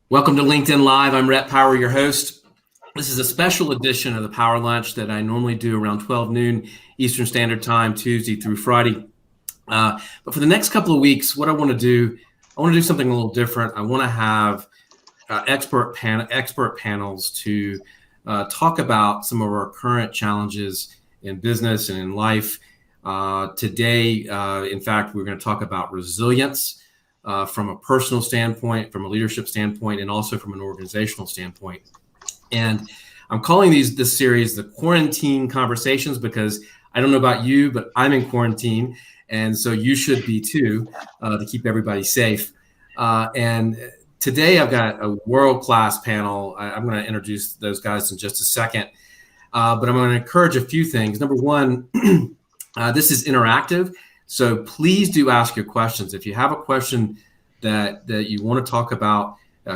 Welcome to LinkedIn Live. I'm Rhett Power, your host. This is a special edition of the Power Lunch that I normally do around 12 noon Eastern Standard Time, Tuesday through Friday. But for the next couple of weeks, what I want to do something a little different. I want to have expert panels to talk about some of our current challenges in business and in life. Today, in fact, we're going to talk about resilience. From a personal standpoint, from a leadership standpoint, and also from an organizational standpoint. And I'm calling this series the Quarantine Conversations because I don't know about you, but I'm in quarantine. And so you should be too, to keep everybody safe. And today I've got a world-class panel. I'm going to introduce those guys in just a second. But I'm going to encourage a few things. Number one, this is interactive. So please do ask your questions. If you have a question that you want to talk about,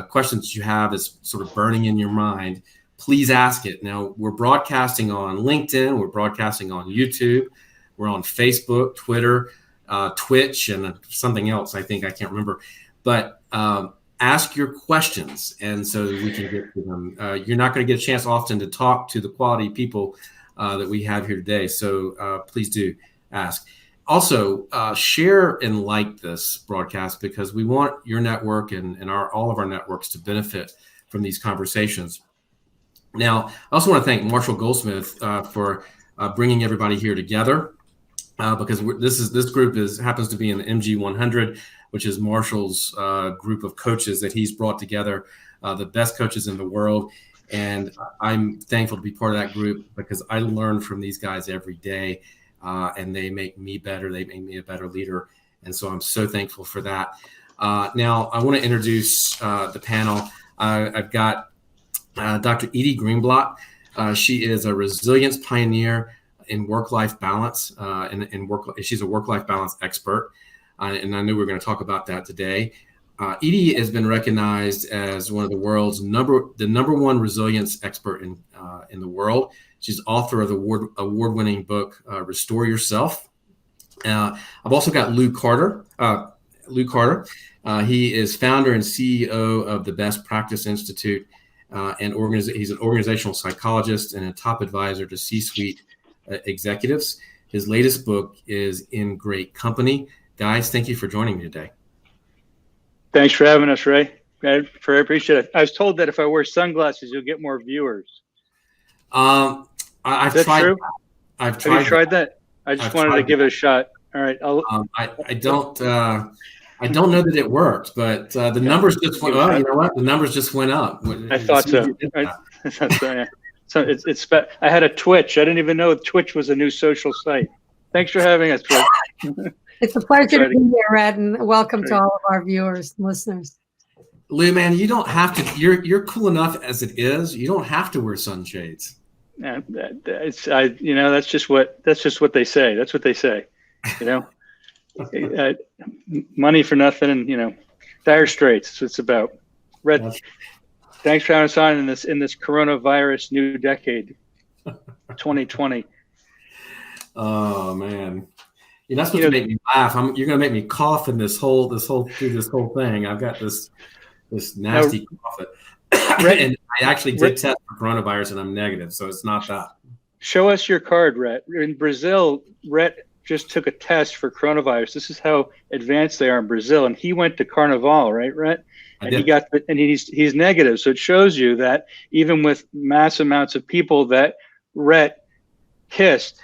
questions you have is sort of burning in your mind, please ask it. Now, we're broadcasting on LinkedIn. We're broadcasting on YouTube. We're on Facebook, Twitter, Twitch, and something else I can't remember. But ask your questions, and so that we can get to them. You're not going to get a chance often to talk to the quality people that we have here today. So please do ask. Also, share and like this broadcast because we want your network and all of our networks to benefit from these conversations. Now, I also want to thank Marshall Goldsmith for bringing everybody here together because this group happens to be in the MG100, which is Marshall's group of coaches that he's brought together, the best coaches in the world. And I'm thankful to be part of that group because I learn from these guys every day. And they make me better. They make me a better leader. And so I'm so thankful for that. Now, I want to introduce the panel. I've got Dr. Edy Greenblatt. She is a resilience pioneer in work-life balance. She's a work-life balance expert. And I knew we were going to talk about that today. Edy has been recognized as one of the world's number one resilience expert in the world. She's author of the award-winning book, Restore Yourself. I've also got Lou Carter. He is founder and CEO of the Best Practice Institute, and he's an organizational psychologist and a top advisor to C-suite executives. His latest book is In Great Company. Guys, thank you for joining me today. Thanks for having us, Ray. I appreciate it. I was told that if I wear sunglasses, you'll get more viewers. I've tried. True? Have you tried that? I just wanted to give it a shot. All right. I don't know that it worked, but the numbers just went up. You know what? The numbers just went up. I thought so. So it's. I had a Twitch. I didn't even know Twitch was a new social site. Thanks for having us, Twitch. It's a pleasure to be here, Rhett, and welcome to all of our viewers and listeners. Lou, man, you don't have to. You're cool enough as it is. You don't have to wear sunshades. Yeah, that's just what they say. That's what they say. Money for nothing, and dire straits. That's what it's about. Rhett, thanks for having us on in this coronavirus new decade, 2020. Oh man. You're not supposed to make me laugh. You're going to make me cough in this whole thing. I've got this nasty cough. And I actually did test for coronavirus and I'm negative, so it's not that. Show us your card, Rhett. In Brazil, Rhett just took a test for coronavirus. This is how advanced they are in Brazil. And he went to Carnival, right, Rhett? And he's negative. So it shows you that even with mass amounts of people that Rhett kissed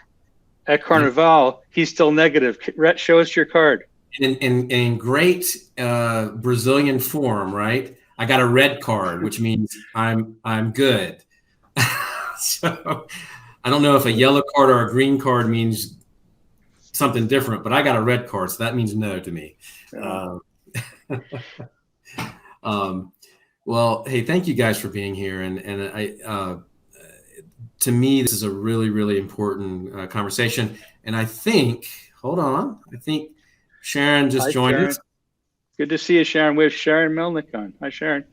at Carnival, he's still negative. Rhett, show us your card. In great Brazilian form, right? I got a red card, which means I'm good. So I don't know if a yellow card or a green card means something different, but I got a red card, so that means no to me. Well, hey, thank you guys for being here, and I. To me, this is a really, really important conversation. And I think Sharon just joined us. Good to see you, Sharon. We have Sharon Melnick on. Hi, Sharon.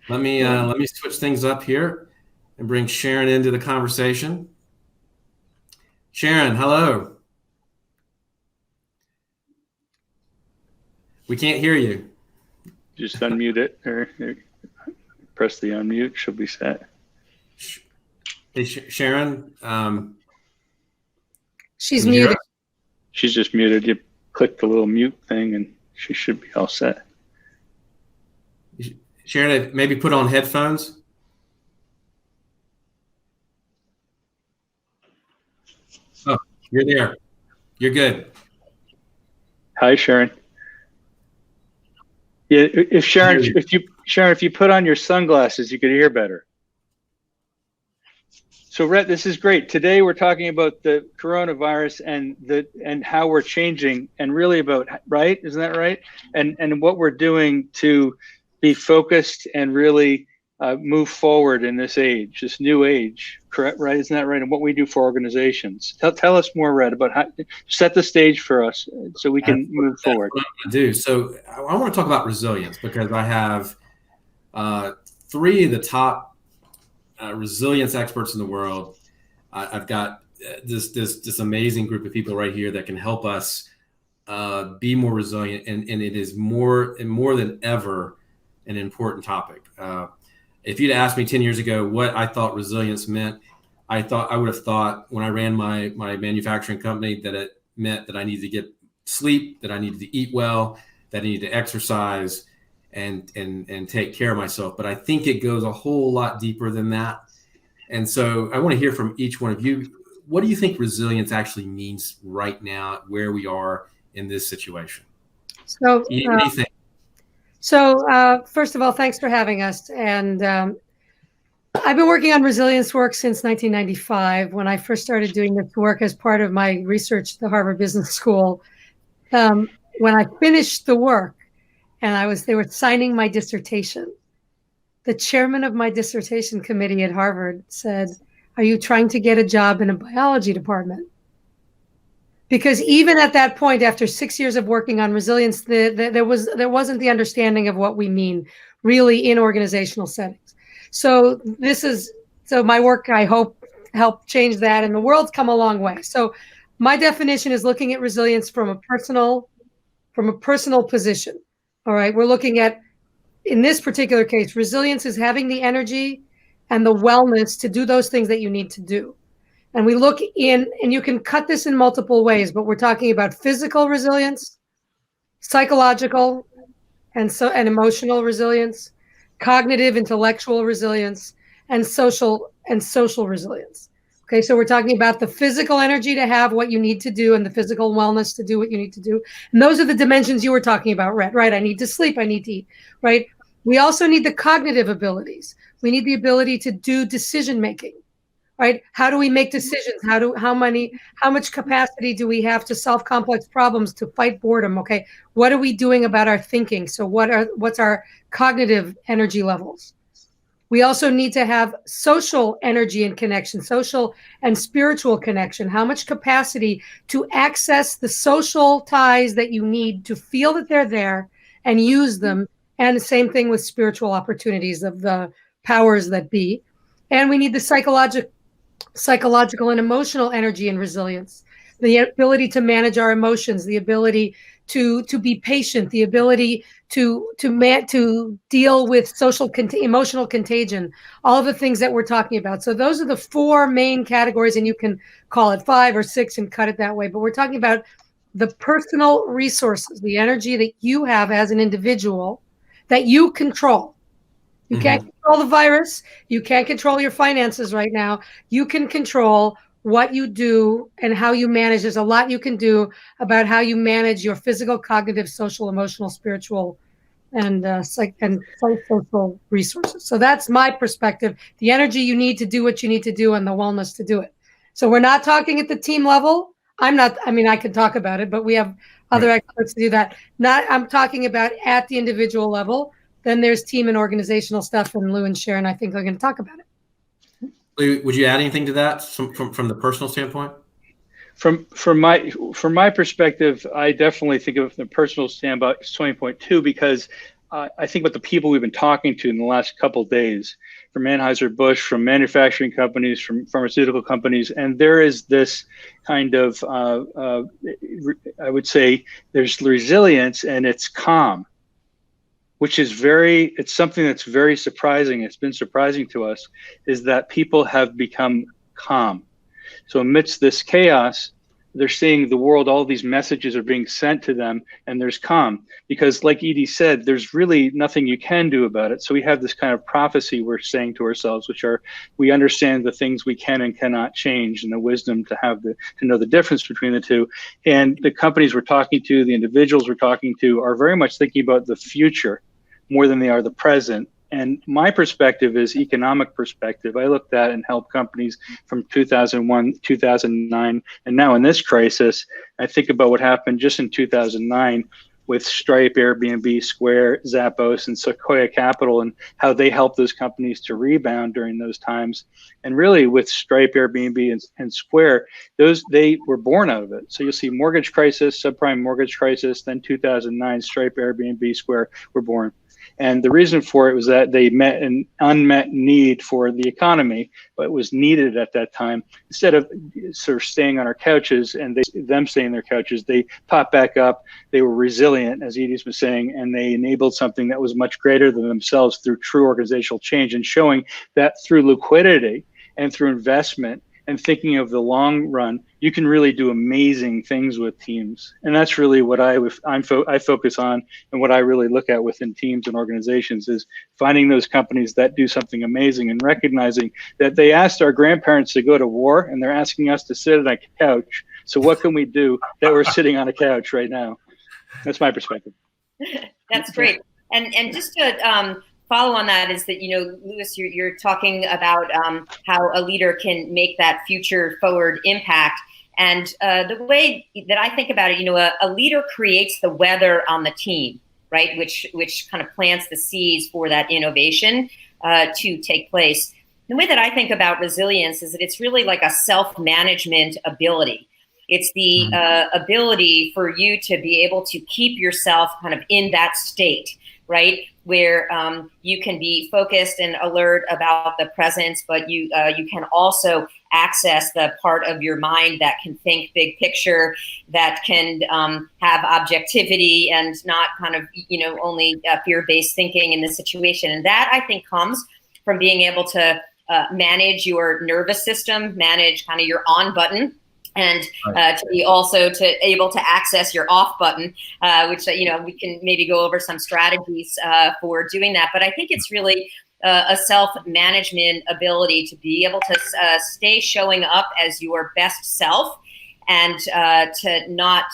Let me switch things up here and bring Sharon into the conversation. Sharon, hello. We can't hear you. Just unmute it. press the unmute. She'll be set. Hey, Sharon. She's muted. She's just muted. You click the little mute thing and she should be all set. Sharon, maybe put on headphones. Oh, you're there. You're good. Hi, Sharon. Yeah, if you put on your sunglasses, you could hear better. So, Rhett, this is great. Today we're talking about the coronavirus and how we're changing, and really about, right? Isn't that right? And what we're doing to be focused and really move forward in this age, this new age, correct? Right? Isn't that right? And what we do for organizations. Tell us more, Rhett, about how set the stage for us so we can move forward. What I'm gonna do. So I want to talk about resilience because I have 3 of the top resilience experts in the world. I've got this amazing group of people right here that can help us be more resilient, and it is more than ever an important topic. If you'd asked me 10 years ago what I thought resilience meant, I would have thought when I ran my manufacturing company that it meant that I needed to get sleep, that I needed to eat well, that I needed to exercise, and take care of myself. But I think it goes a whole lot deeper than that. And so I want to hear from each one of you. What do you think resilience actually means right now, where we are in this situation? So, what do you think? So first of all, thanks for having us. And I've been working on resilience work since 1995, when I first started doing this work as part of my research at the Harvard Business School. When I finished the work and they were signing my dissertation, the chairman of my dissertation committee at Harvard said, "Are you trying to get a job in a biology department?" Because even at that point, after 6 years of working on resilience, there wasn't the understanding of what we mean really in organizational settings. So my work, I hope, helped change that, and the world's come a long way. So my definition is looking at resilience from a personal position. All right, we're looking at, in this particular case, resilience is having the energy and the wellness to do those things that you need to do. And we look in, and you can cut this in multiple ways, but we're talking about physical resilience, psychological and emotional resilience, cognitive, intellectual resilience, and social resilience. Okay, so we're talking about the physical energy to have what you need to do and the physical wellness to do what you need to do. And those are the dimensions you were talking about, Rhett, right? I need to sleep, I need to eat, right? We also need the cognitive abilities. We need the ability to do decision making. Right? How do we make decisions? How much capacity do we have to solve complex problems, to fight boredom? Okay. What are we doing about our thinking? So what's our cognitive energy levels? We also need to have social energy and connection, social and spiritual connection. How much capacity to access the social ties that you need to feel that they're there and use them. And the same thing with spiritual opportunities of the powers that be. And we need the psychological and emotional energy and resilience, the ability to manage our emotions, the ability to be patient, the ability to deal with emotional contagion, all of the things that we're talking about. So those are the 4 main categories, and you can call it 5 or 6 and cut it that way. But we're talking about the personal resources, the energy that you have as an individual that you control. You can't control the virus. You can't control your finances right now. You can control what you do and how you manage. There's a lot you can do about how you manage your physical, cognitive, social, emotional, spiritual, and social resources. So that's my perspective. The energy you need to do what you need to do and the wellness to do it. So we're not talking at the team level. I can talk about it, but we have other experts to do that. I'm talking about at the individual level. Then there's team and organizational stuff, and Lou and Sharon, I think, are going to talk about it. Lou, would you add anything to that from the personal standpoint? From my perspective, I definitely think of the personal standpoint too, because I think about the people we've been talking to in the last couple of days, from Anheuser-Busch, from manufacturing companies, from pharmaceutical companies, and there is this kind of I would say there's resilience, and it's calm. which is it's something that's very surprising. It's been surprising to us, is that people have become calm. So amidst this chaos, they're seeing the world, all these messages are being sent to them, and there's calm. Because like Edy said, there's really nothing you can do about it. So we have this kind of prophecy we're saying to ourselves, which are, we understand the things we can and cannot change, and the wisdom to know the difference between the two. And the companies we're talking to, the individuals we're talking to, are very much thinking about the future more than they are the present. And my perspective is economic perspective. I looked at and helped companies from 2001, 2009, and now in this crisis. I think about what happened just in 2009 with Stripe, Airbnb, Square, Zappos, and Sequoia Capital, and how they helped those companies to rebound during those times. And really with Stripe, Airbnb, and Square, they were born out of it. So you'll see mortgage crisis, subprime mortgage crisis, then 2009, Stripe, Airbnb, Square were born. And the reason for it was that they met an unmet need for the economy, but it was needed at that time. Instead of sort of staying on our couches and them staying on their couches, they popped back up. They were resilient, as Edy's was saying, and they enabled something that was much greater than themselves through true organizational change, and showing that through liquidity and through investment and thinking of the long run, you can really do amazing things with teams. And that's really what I focus on, and what I really look at within teams and organizations, is finding those companies that do something amazing, and recognizing that they asked our grandparents to go to war, and they're asking us to sit on a couch. So what can we do that we're sitting on a couch right now? That's my perspective. That's great. And just to follow on that is that, Louis, you're talking about how a leader can make that future forward impact. And the way that I think about it, a leader creates the weather on the team, right? Which kind of plants the seeds for that innovation to take place. The way that I think about resilience is that it's really like a self-management ability. It's the ability for you to be able to keep yourself kind of in that state, right? Where you can be focused and alert about the present, but you can also access the part of your mind that can think big picture, that can have objectivity and not kind of, only fear-based thinking in the situation. And that, I think, comes from being able to manage your nervous system, manage kind of your on button, and to be also able to access your off button, which, we can maybe go over some strategies for doing that. But I think it's really a self-management ability to be able to stay showing up as your best self, and to not,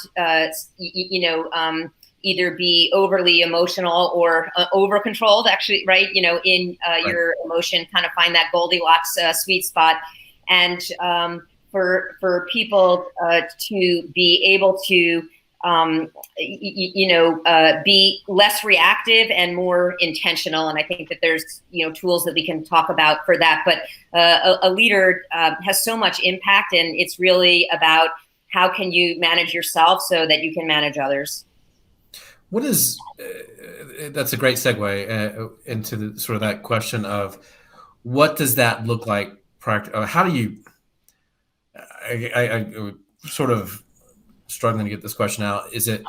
either be overly emotional or over-controlled, actually, right? In your emotion, kind of find that Goldilocks sweet spot. And for people to be able to, be less reactive and more intentional. And I think that there's, tools that we can talk about for that. But a leader has so much impact, and it's really about how can you manage yourself so that you can manage others. What is, that's a great segue into the sort of that question of what does that look like? How do you, I sort of struggling to get this question out. Is it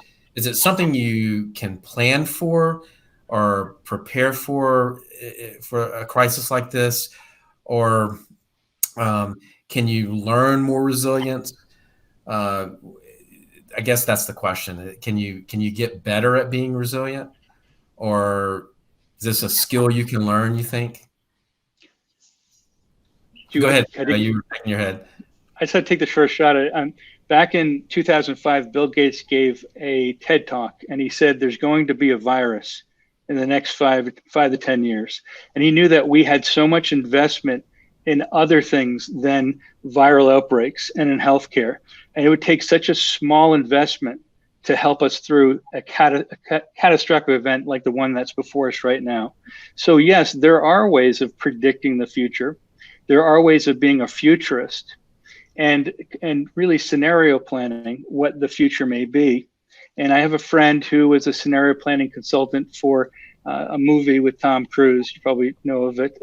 something you can plan for or prepare for a crisis like this, or can you learn more resilience? I guess that's the question. Can you get better at being resilient, or is this a skill you can learn, you think? Go ahead. You were shaking your head. I just had to take the first shot at it. Back in 2005, Bill Gates gave a TED talk, and he said there's going to be a virus in the next 5 to 10 years. And he knew that we had so much investment in other things than viral outbreaks and in healthcare. And it would take such a small investment to help us through a catastrophic event like the one that's before us right now. So yes, there are ways of predicting the future. There are ways of being a futurist and really scenario planning what the future may be. And I have a friend who was a scenario planning consultant for a movie with Tom Cruise. You probably know of it.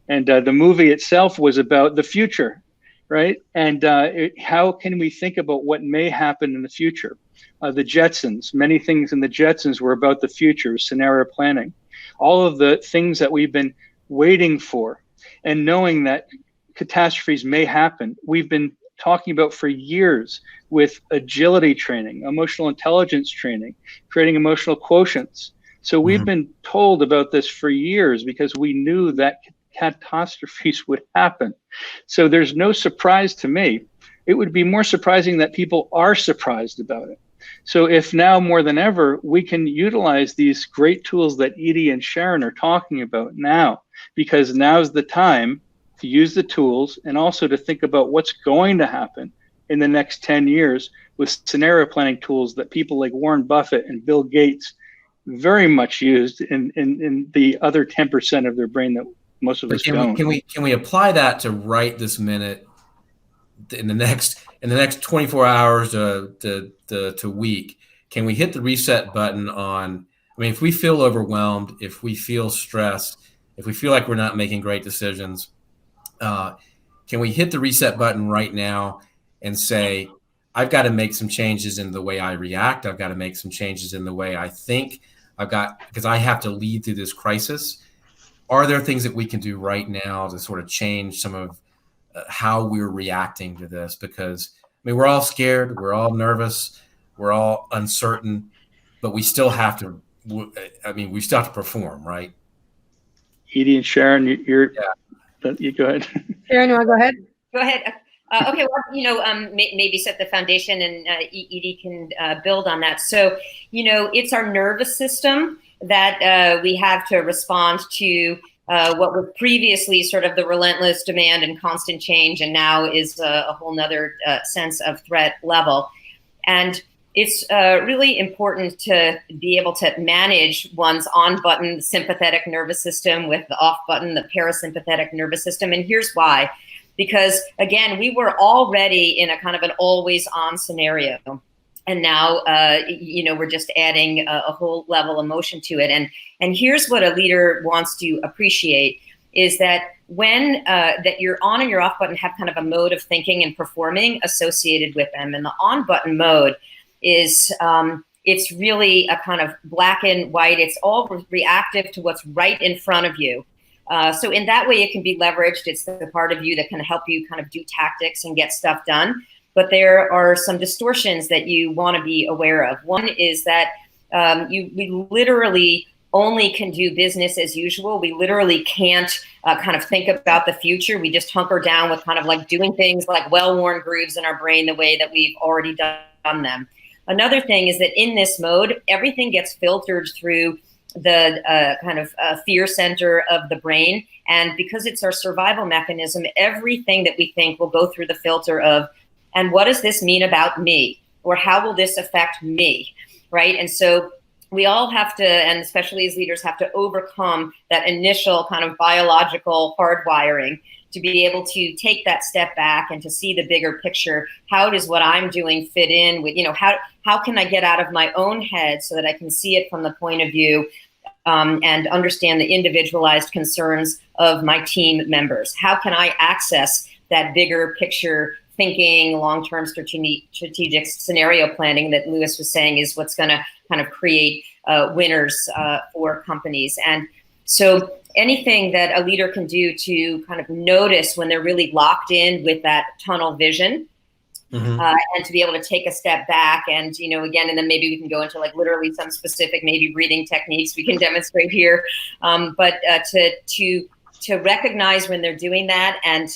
And the movie itself was about the future, right? And how can we think about what may happen in the future? The Jetsons, many things in the Jetsons were about the future, scenario planning. All of the things that we've been waiting for and knowing that catastrophes may happen, we've been talking about for years with agility training, emotional intelligence training, creating emotional quotients. So we've been told about this for years because we knew that catastrophes would happen. So there's no surprise to me. It would be more surprising that people are surprised about it. So if now more than ever, we can utilize these great tools that Edy and Sharon are talking about now, because now's the time to use the tools and also to think about what's going to happen in the next 10 years with scenario planning tools that people like Warren Buffett and Bill Gates very much used in the other 10% of their brain that most of us don't. Can we apply that to right this minute in the next 24 hours to week? Can we hit the reset button on, I mean, if we feel overwhelmed, if we feel stressed, if we feel like we're not making great decisions, can we hit the reset button right now and say, I've got to make some changes in the way I react. I've got to make some changes in the way I think. Because I have to lead through this crisis. Are there things that we can do right now to sort of change some of how we're reacting to this? Because, I mean, we're all scared. We're all nervous. We're all uncertain, but we still have to, we still have to perform, right? Edy and Sharon, you go ahead. Sharon, you want to go ahead? Go ahead. Okay, well, maybe set the foundation, and Edy can build on that. So, it's our nervous system that we have to respond to what was previously sort of the relentless demand and constant change, and now is a whole nother sense of threat level. And it's really important to be able to manage one's on button sympathetic nervous system with the off button, the parasympathetic nervous system. And here's why. Because again, we were already in a kind of an always on scenario. And now, we're just adding a whole level of emotion to it. And here's what a leader wants to appreciate is that when that your on and your off button have kind of a mode of thinking and performing associated with them. And the on button mode is, it's really a kind of black and white. It's all reactive to what's right in front of you. So in that way, it can be leveraged. It's the part of you that can help you kind of do tactics and get stuff done. But there are some distortions that you want to be aware of. One is that we literally only can do business as usual. We literally can't kind of think about the future. We just hunker down with kind of like doing things like well-worn grooves in our brain the way that we've already done them. Another thing is that in this mode, everything gets filtered through the kind of fear center of the brain. And because it's our survival mechanism, everything that we think will go through the filter of, and what does this mean about me? Or how will this affect me, right? And so we all have to, and especially as leaders, have to overcome that initial kind of biological hardwiring to be able to take that step back and to see the bigger picture. How does what I'm doing fit in with, how can I get out of my own head so that I can see it from the point of view and understand the individualized concerns of my team members? How can I access that bigger picture thinking, long-term strategic scenario planning that Lewis was saying is what's going to kind of create winners for companies? And so anything that a leader can do to kind of notice when they're really locked in with that tunnel vision, and to be able to take a step back and, again, and then maybe we can go into like literally some specific maybe breathing techniques we can demonstrate here, but to recognize when they're doing that. And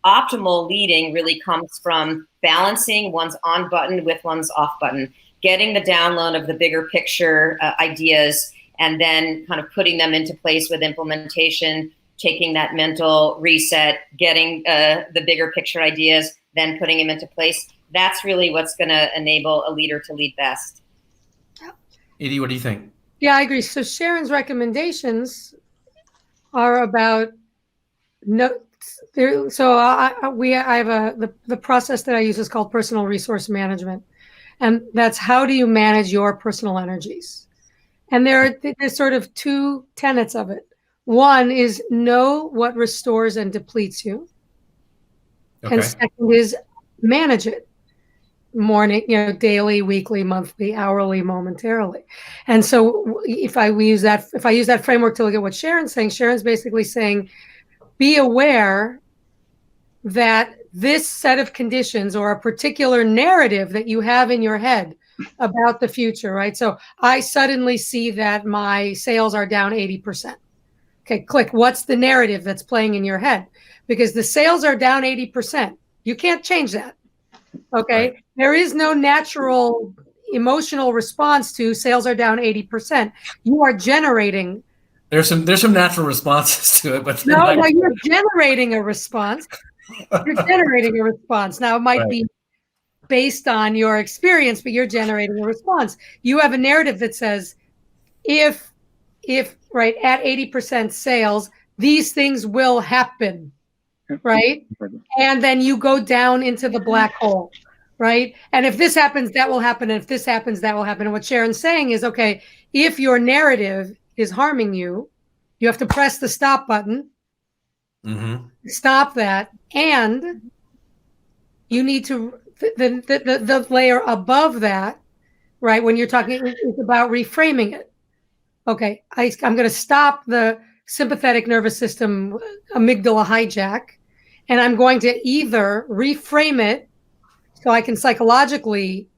optimal leading really comes from balancing one's on button with one's off button, getting the download of the bigger picture ideas, and then kind of putting them into place with implementation, taking that mental reset, getting the bigger picture ideas, then putting them into place. That's really what's going to enable a leader to lead best. Edy, what do you think? Yeah, I agree. So Sharon's recommendations are about notes. So I have the process that I use is called personal resource management, and that's how do you manage your personal energies. And there's sort of two tenets of it. One is know what restores and depletes you. Okay. And second is manage it. morning, daily, weekly, monthly, hourly, momentarily. And so if I use that framework to look at what Sharon's saying, Sharon's basically saying, be aware that this set of conditions or a particular narrative that you have in your head about the future, right? So I suddenly see that my sales are down 80%. Okay, click. What's the narrative that's playing in your head? Because the sales are down 80%. You can't change that. Okay. Right. There is no natural emotional response to sales are down 80%. You are generating. There's some natural responses to it, but no, you're generating a response. You're generating a response. Now it might be based on your experience, but you're generating a response. You have a narrative that says, if right at 80% sales, these things will happen, right? And then you go down into the black hole, right? And if this happens, that will happen. And if this happens, that will happen. And what Sharon's saying is, okay, if your narrative is harming you, you have to press the stop button, stop that. And you need to, the layer above that, right? When you're talking, it's about reframing it. Okay, I'm going to stop the sympathetic nervous system amygdala hijack, and I'm going to either reframe it so I can psychologically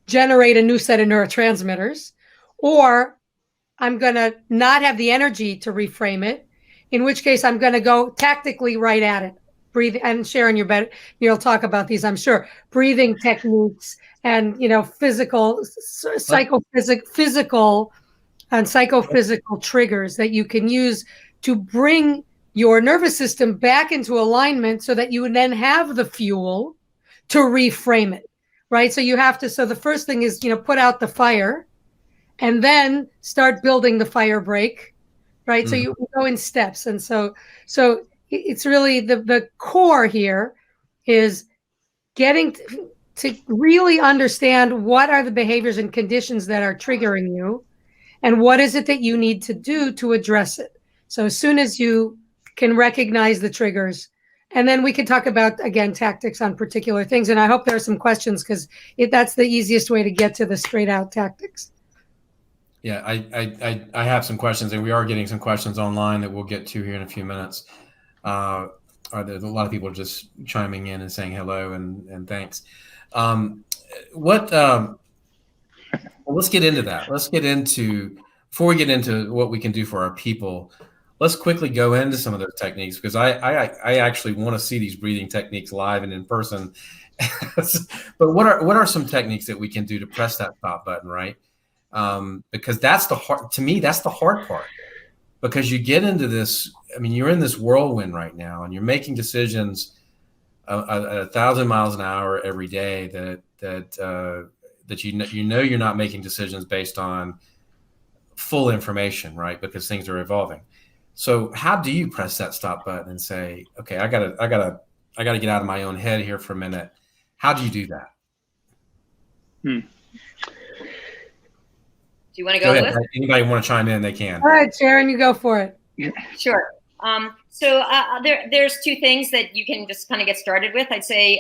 generate a new set of neurotransmitters, or I'm going to not have the energy to reframe it, in which case I'm going to go tactically right at it. Breathe, and Sharon, you'll talk about these, I'm sure. Breathing techniques and physical, physical and psychophysical triggers that you can use to bring your nervous system back into alignment so that you would then have the fuel to reframe it, right? So the first thing is, put out the fire and then start building the fire break, right? So you go in steps. And so it's really the core here is getting to really understand what are the behaviors and conditions that are triggering you, and what is it that you need to do to address it? So as soon as you can recognize the triggers, and then we can talk about, again, tactics on particular things. And I hope there are some questions, because that's the easiest way to get to the straight out tactics. Yeah, I have some questions, and we are getting some questions online that we'll get to here in a few minutes. There's a lot of people just chiming in and saying hello and thanks. Let's get into that. Before we get into what we can do for our people, let's quickly go into some of those techniques, because I actually want to see these breathing techniques live and in person. But what are some techniques that we can do to press that stop button, right? Because that's the hard part, because you get into this, you're in this whirlwind right now, and you're making decisions at 1,000 miles an hour every day that you're not making decisions based on full information, right? Because things are evolving. So how do you press that stop button and say, okay, I gotta get out of my own head here for a minute? How do you do that? Do you want to go with? Anybody want to chime in? They can. All right, Sharon, you go for it. Sure. There's two things that you can just kind of get started with. I'd say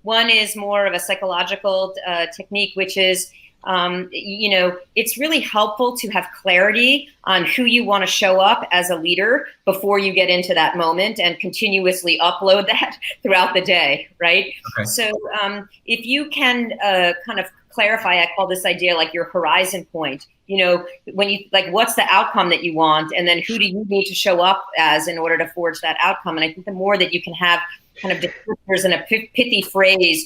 one is more of a psychological technique, which is, it's really helpful to have clarity on who you want to show up as a leader before you get into that moment, and continuously upload that throughout the day, right? Okay. So if you can kind of clarify, I call this idea like your horizon point. When you what's the outcome that you want, and then who do you need to show up as in order to forge that outcome? And I think the more that you can have kind of descriptors and a pithy phrase,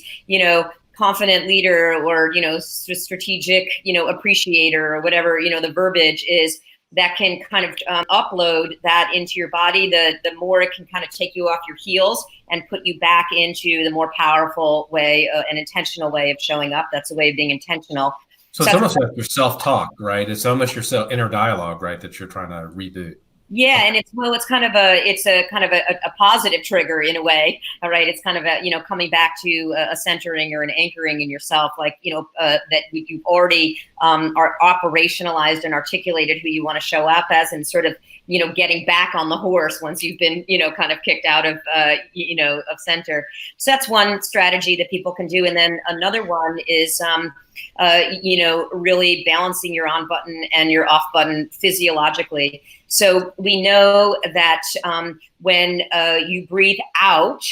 confident leader, or strategic, appreciator, or whatever the verbiage is, that can kind of upload that into your body, the more it can kind of take you off your heels and put you back into the more powerful way, an intentional way of showing up. That's a way of being intentional. So it's almost like your self-talk, right? It's almost your inner dialogue, right, that you're trying to reboot. Yeah, and it's kind of a positive trigger in a way. All right, it's kind of coming back to a centering or an anchoring in yourself, like that you've already are operationalized and articulated who you want to show up as, and sort of getting back on the horse once you've been kind of kicked out of of center. So that's one strategy that people can do, and then another one is really balancing your on button and your off button physiologically. So we know that when you breathe out,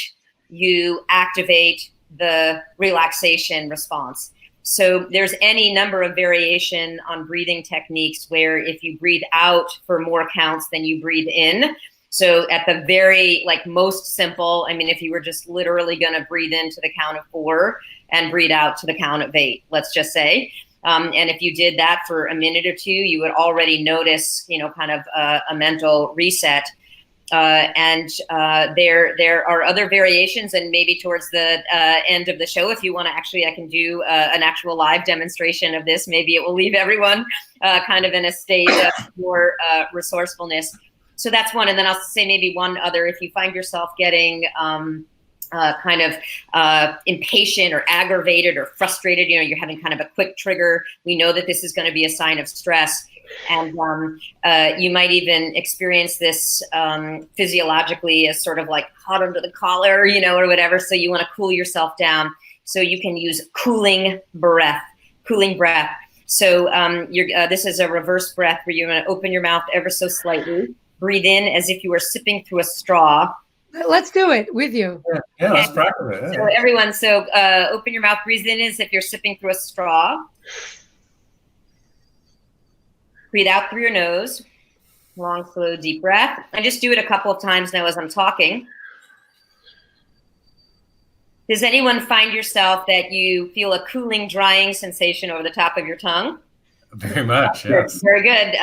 you activate the relaxation response. So there's any number of variation on breathing techniques where if you breathe out for more counts than you breathe in. So at the very most simple, I mean, if you were just literally going to breathe in to the count of 4 and breathe out to the count of 8, let's just say. And if you did that for a minute or two, you would already notice, kind of a mental reset. And there are other variations, and maybe towards the end of the show, if you want to I can do an actual live demonstration of this. Maybe it will leave everyone kind of in a state of more resourcefulness. So that's one. And then I'll say maybe one other. If you find yourself getting kind of impatient or aggravated or frustrated, you're having kind of a quick trigger, we know that this is going to be a sign of stress. And you might even experience this physiologically as sort of like hot under the collar, or whatever. So you want to cool yourself down. So you can use cooling breath. So this is a reverse breath where you're going to open your mouth ever so slightly, breathe in as if you were sipping through a straw. Let's do it with you. Yeah, let's practice it. Yeah. So everyone, open your mouth, breathe in as if you're sipping through a straw. Breathe out through your nose. Long, slow, deep breath. And just do it a couple of times now as I'm talking. Does anyone find yourself that you feel a cooling, drying sensation over the top of your tongue? Very much, yes. Very good.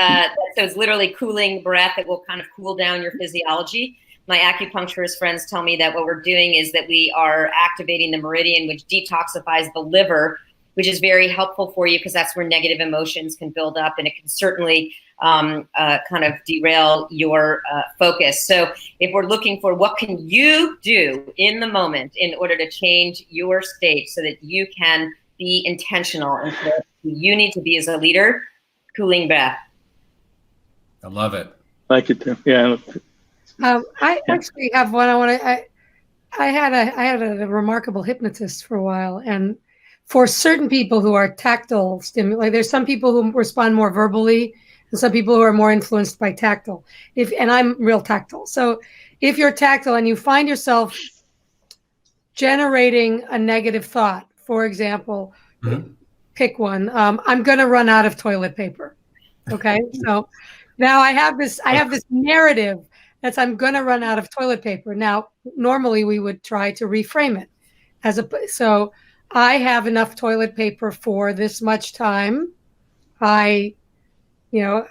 So it's literally cooling breath. It will kind of cool down your physiology. My acupuncturist friends tell me that what we're doing is that we are activating the meridian, which detoxifies the liver, which is very helpful for you because that's where negative emotions can build up, and it can certainly kind of derail your focus. So if we're looking for what can you do in the moment in order to change your state so that you can be intentional and who you need to be as a leader, cooling breath. I love it. I like it too. Yeah. I actually have one. I had a remarkable hypnotist for a while, and for certain people who are tactile stimuli, there's some people who respond more verbally, and some people who are more influenced by tactile. And I'm real tactile. So if you're tactile and you find yourself generating a negative thought, for example, pick one. I'm going to run out of toilet paper. Okay, so now I have this narrative. I'm going to run out of toilet paper. Now, normally we would try to reframe it so I have enough toilet paper for this much time. I know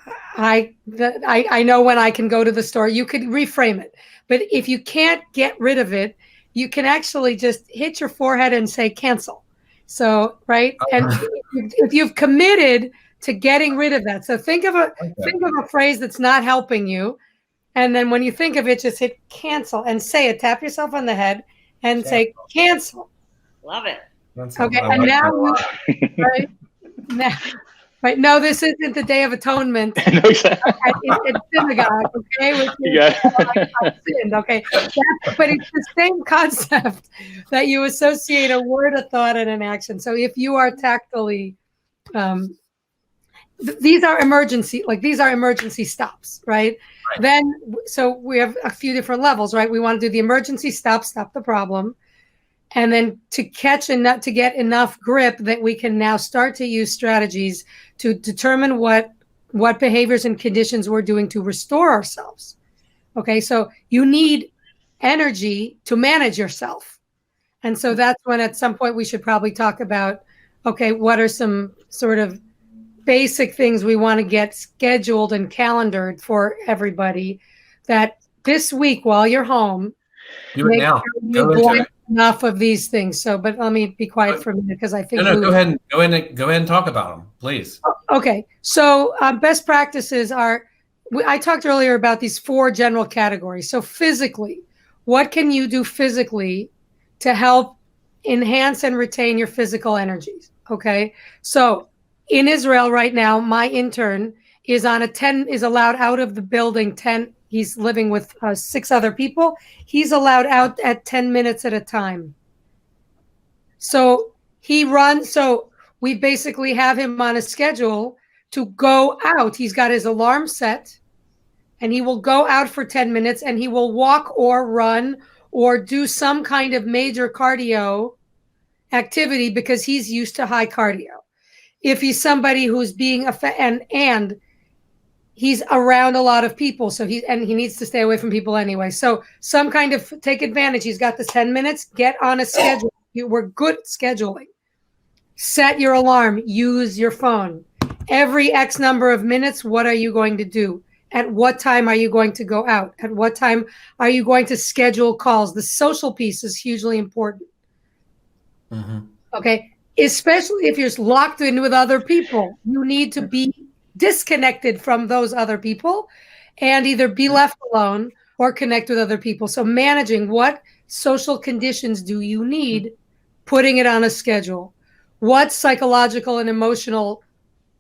when I can go to the store. You could reframe it. But if you can't get rid of it, you can actually just hit your forehead and say cancel. So, right. And if you've committed to getting rid of that. So think of a phrase that's not helping you. And then when you think of it, just hit cancel and say it. Tap yourself on the head and say cancel. Love it. Okay. And now, right? No, this isn't the Day of Atonement. No, exactly. It's synagogue. Okay. Sinned, okay. But it's the same concept that you associate a word, a thought, and an action. So if you are tactily, these are emergency stops, right? Then, so we have a few different levels, right? We want to do the emergency stop the problem. And then to catch enough, to get enough grip that we can now start to use strategies to determine what behaviors and conditions we're doing to restore ourselves. Okay, so you need energy to manage yourself. And so that's when at some point we should probably talk about, okay, what are some sort of basic things we want to get scheduled and calendared for everybody that this week while you're home, do it now. Enough of these things. So, but let me be quiet for a minute because I think go ahead and talk about them, please. Okay. So best practices are I talked earlier about these 4 general categories. So physically, what can you do physically to help enhance and retain your physical energies? Okay. So in Israel right now, my intern is allowed out of the building 10. He's living with 6 other people. He's allowed out at 10 minutes at a time. So we basically have him on a schedule to go out. He's got his alarm set and he will go out for 10 minutes and he will walk or run or do some kind of major cardio activity because he's used to high cardio. If he's somebody who's being and he's around a lot of people, so he needs to stay away from people anyway. So some kind of take advantage. He's got the 10 minutes, get on a schedule. We're good at scheduling. Set your alarm, use your phone. Every X number of minutes, what are you going to do? At what time are you going to go out? At what time are you going to schedule calls? The social piece is hugely important. Mm-hmm. Okay. Especially if you're locked in with other people, you need to be disconnected from those other people and either be left alone or connect with other people. So managing what social conditions do you need, putting it on a schedule. What psychological and emotional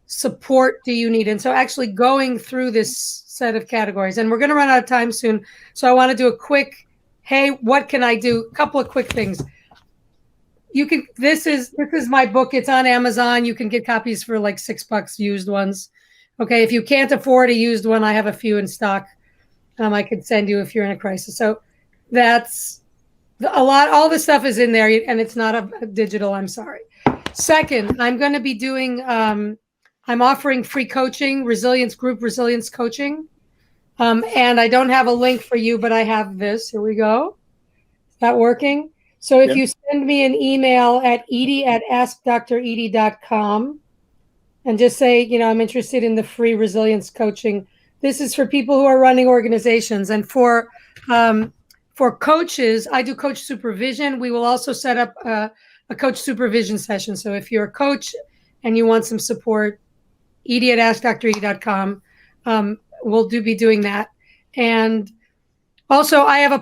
support do you need? And so actually going through this set of categories, and we're going to run out of time soon. So I want to do a quick, hey, what can I do? A couple of quick things. This is my book. It's on Amazon. You can get copies for like $6 used ones. Okay. If you can't afford a used one, I have a few in stock. I could send you if you're in a crisis. So that's all the stuff is in there and it's not a digital. I'm sorry. Second, I'm going to be doing, I'm offering free coaching, resilience coaching. And I don't have a link for you, but I have this. Here we go. Is that working? So if you send me an email at edy@askdredy.com and just say, I'm interested in the free resilience coaching. This is for people who are running organizations. And for coaches, I do coach supervision. We will also set up a coach supervision session. So if you're a coach and you want some support, edy@askdredy.com. We'll be doing that. And also, I have a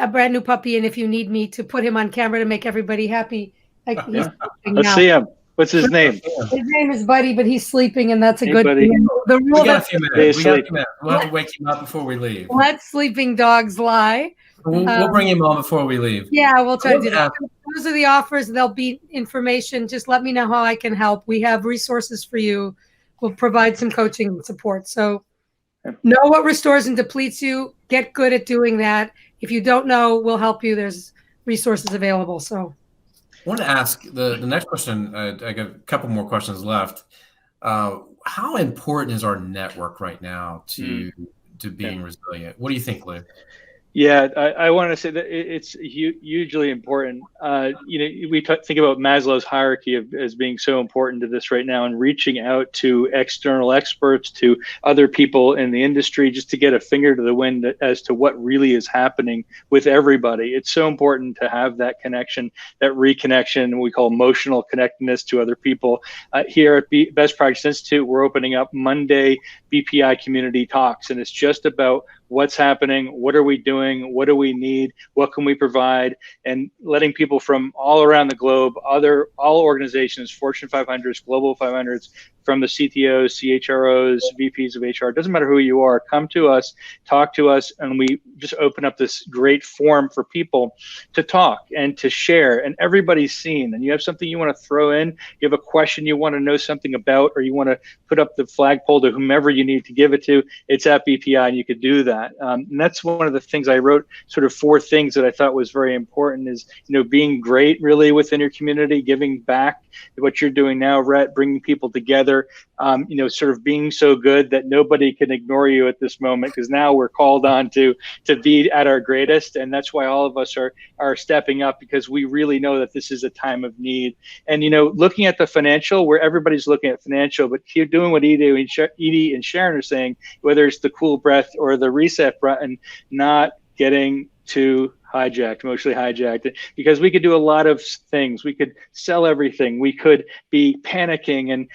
brand new puppy, and if you need me to put him on camera to make everybody happy, let's see him. What's his name? His name is Buddy, but he's sleeping, and that's a good Buddy. thing. We got a few minutes. We'll have to wake him up before we leave. Let sleeping dogs lie. We'll bring him on before we leave. Yeah, we'll try to do that. Those are the offers. There'll be information. Just let me know how I can help. We have resources for you. We'll provide some coaching and support. So know what restores and depletes you. Get good at doing that. If you don't know, we'll help you. There's resources available. So I want to ask the next question. I got a couple more questions left. How important is our network right now to being resilient? What do you think, Lou? Yeah, I want to say that it's hugely important. We think about Maslow's hierarchy as being so important to this right now, and reaching out to external experts, to other people in the industry, just to get a finger to the wind as to what really is happening with everybody. It's so important to have that connection, that reconnection, we call emotional connectedness to other people. Here at Best Practice Institute, we're opening up Monday BPI community talks, and it's just about what's happening, what are we doing, what do we need, what can we provide, and letting people from all around the globe, all organizations, Fortune 500s, Global 500s, from the CTOs, CHROs, VPs of HR, doesn't matter who you are, come to us, talk to us, and we just open up this great forum for people to talk and to share, and everybody's seen. And you have something you want to throw in, you have a question you want to know something about, or you want to put up the flagpole to whomever you need to give it to, it's at BPI, and you could do that. And that's one of the things I wrote, sort of 4 things that I thought was very important is, being great really within your community, giving back what you're doing now, Rhett, bringing people together, sort of being so good that nobody can ignore you at this moment, because now we're called on to be at our greatest. And that's why all of us are stepping up, because we really know that this is a time of need. And, looking at the financial, where everybody's looking at financial, but you're doing what Edy and Sharon are saying, whether it's the cool breath or the reset button, not getting too emotionally hijacked, because we could do a lot of things. We could sell everything. We could be panicking, and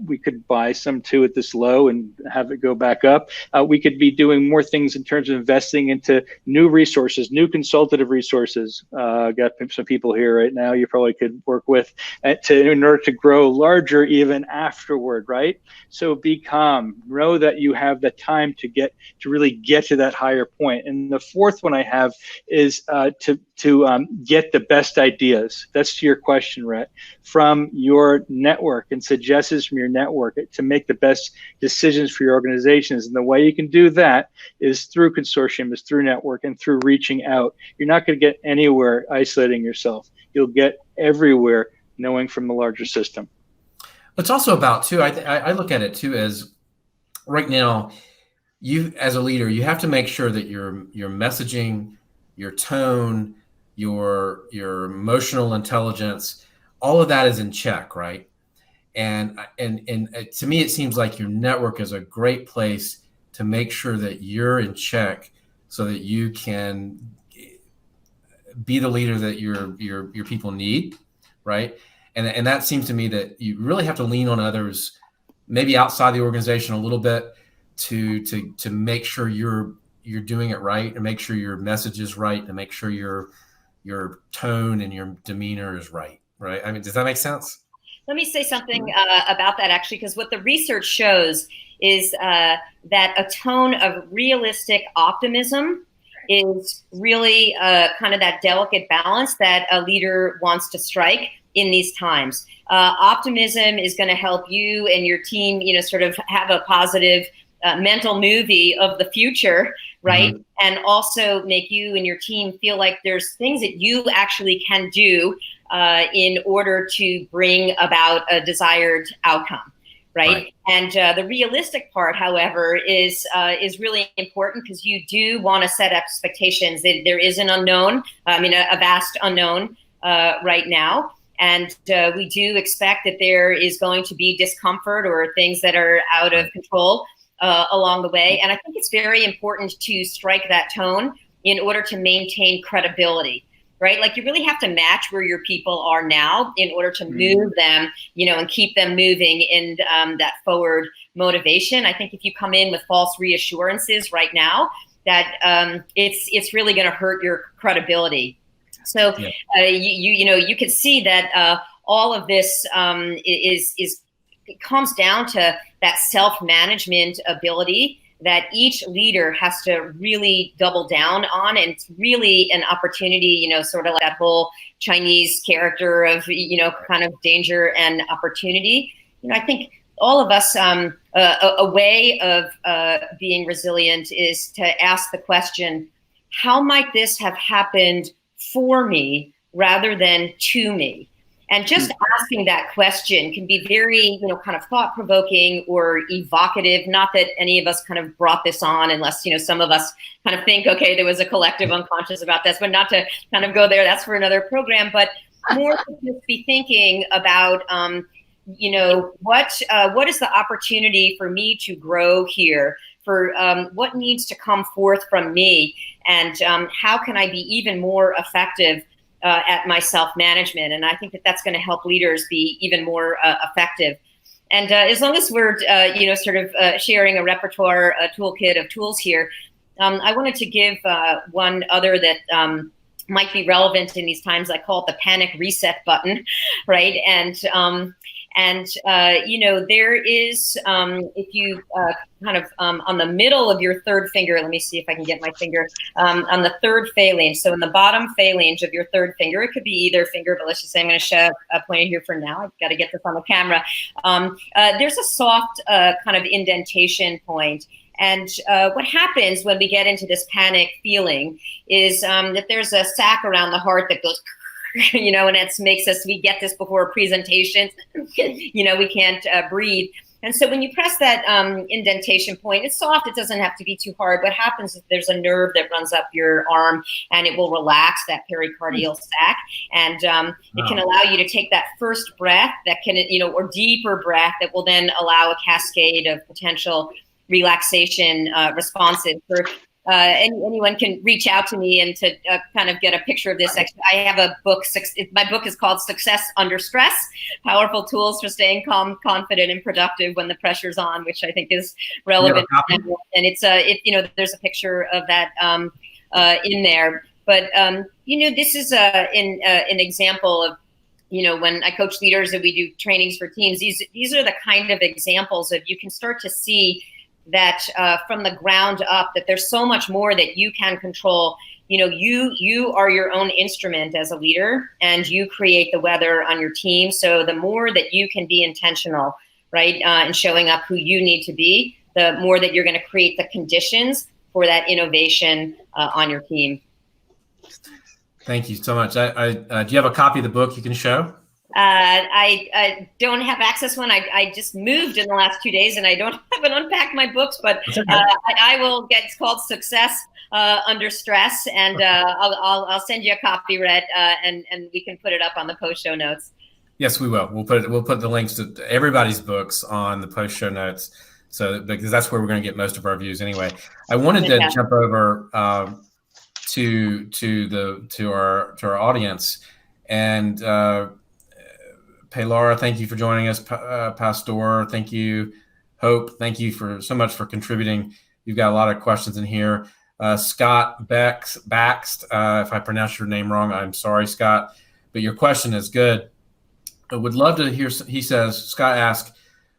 we could buy some too at this low and have it go back up. We could be doing more things in terms of investing into new resources, new consultative resources. Got some people here right now you probably could work with in order to grow larger even afterward, right? So be calm. Know that you have the time to really get to that higher point. And the fourth one I have is to get the best ideas. That's to your question, Rhett, from your network, and suggestions from your network to make the best decisions for your organizations. And the way you can do that is through consortium, is through network, and through reaching out. You're not going to get anywhere isolating yourself. You'll get everywhere knowing from the larger system. It's also about too, I look at it too as right now, you as a leader, you have to make sure that your messaging, your tone, your emotional intelligence, all of that is in check, right? And to me, it seems like your network is a great place to make sure that you're in check, so that you can be the leader that your people need, right? And that seems to me that you really have to lean on others, maybe outside the organization a little bit, to make sure you're doing it right, and make sure your message is right, and make sure your tone and your demeanor is right. I mean, does that make sense? Let me say something about that, actually, because what the research shows is that a tone of realistic optimism is really kind of that delicate balance that a leader wants to strike in these times. Optimism is going to help you and your team, sort of have a positive mental movie of the future, right? Mm-hmm. And also make you and your team feel like there's things that you actually can do in order to bring about a desired outcome, right? And the realistic part, however, is really important, because you do want to set expectations. There is an unknown, a vast unknown right now. And we do expect that there is going to be discomfort or things that are out of control along the way. And I think it's very important to strike that tone in order to maintain credibility, right? Like, you really have to match where your people are now in order to move them, and keep them moving in that forward motivation. I think if you come in with false reassurances right now, that it's really going to hurt your credibility. So you can see that all of this it comes down to that self-management ability that each leader has to really double down on. And it's really an opportunity, sort of like that whole Chinese character of, kind of danger and opportunity. I think all of us, a way of being resilient is to ask the question, how might this have happened for me rather than to me? And just asking that question can be very, kind of thought-provoking or evocative. Not that any of us kind of brought this on, unless, some of us kind of think, okay, there was a collective unconscious about this, but not to kind of go there. That's for another program. But more to just be thinking about, what is the opportunity for me to grow here? For what needs to come forth from me, and how can I be even more effective at my self-management? And I think that that's going to help leaders be even more effective. And as long as we're, sharing a repertoire, a toolkit of tools here, I wanted to give one other that might be relevant in these times. I call it the panic reset button, right? And there is, if you kind of on the middle of your third finger, let me see if I can get my finger on the third phalange. So in the bottom phalange of your third finger, it could be either finger, but let's just say I'm going to show a point here for now. I've got to get this on the camera. There's a soft kind of indentation point. And what happens when we get into this panic feeling is that there's a sac around the heart that goes, and it makes us, we get this before presentations, we can't breathe. And so when you press that indentation point, it's soft, it doesn't have to be too hard. What happens is there's a nerve that runs up your arm, and it will relax that pericardial sac. And it can allow you to take that first breath that can, or deeper breath that will then allow a cascade of potential relaxation responses. For anyone can reach out to me and to kind of get a picture of this. Actually, I have a book. My book is called Success Under Stress: Powerful Tools for Staying Calm, Confident, and Productive When the Pressure's On, which I think is relevant. And it's there's a picture of that in there. But this is an example of, when I coach leaders and we do trainings for teams. These are the kind of examples of, you can start to see that from the ground up, that there's so much more that you can control. You are your own instrument as a leader, and you create the weather on your team. So the more that you can be intentional, right, and showing up who you need to be, the more that you're going to create the conditions for that innovation on your team. Thank you so much. Do you have a copy of the book you can show? I don't have access one. I just moved in the last 2 days, and I haven't unpacked my books, but I will get. It's called Success Under Stress, and I'll send you a copy, Rhett, and we can put it up on the post show notes. Yes, we will. We'll put the links to everybody's books on the post show notes, because that's where we're going to get most of our views anyway. I wanted to jump over to our audience, and Laura, thank you for joining us. Pastor, thank you. Hope, thank you so much for contributing. You've got a lot of questions in here. Scott Baxt, if I pronounced your name wrong, I'm sorry, Scott, but your question is good. I would love to hear. He says, Scott asks,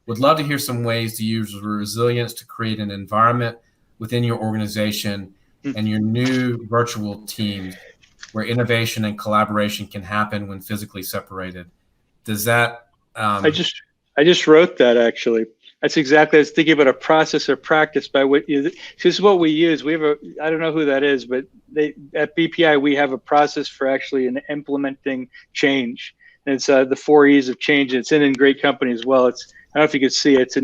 would love to hear some ways to use resilience to create an environment within your organization and your new virtual teams where innovation and collaboration can happen when physically separated. Does that? I just wrote that, actually. That's exactly. I was thinking about a process or practice by what this is what we use. We have I don't know who that is, but at BPI we have a process for actually implementing change. And it's the 4 E's of change. It's in great company as well. I don't know if you could see it.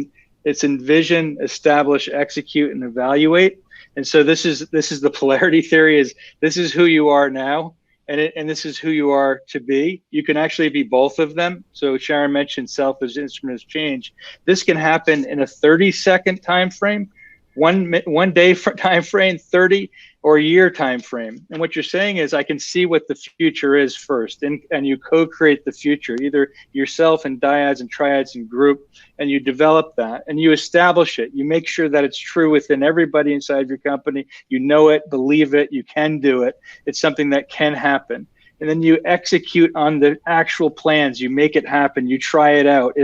It's envision, establish, execute, and evaluate. And so this is the polarity theory. This is who you are now. And this is who you are to be. You can actually be both of them. So Sharon mentioned self as instrument of change. This can happen in a 30-second time frame, one day time frame, 30 or a year time frame. And what you're saying is, I can see what the future is first, and you co-create the future, either yourself and dyads and triads and group, and you develop that and you establish it. You make sure that it's true within everybody inside your company. You know it, believe it, you can do it. It's something that can happen. And then you execute on the actual plans. You make it happen. You try it out.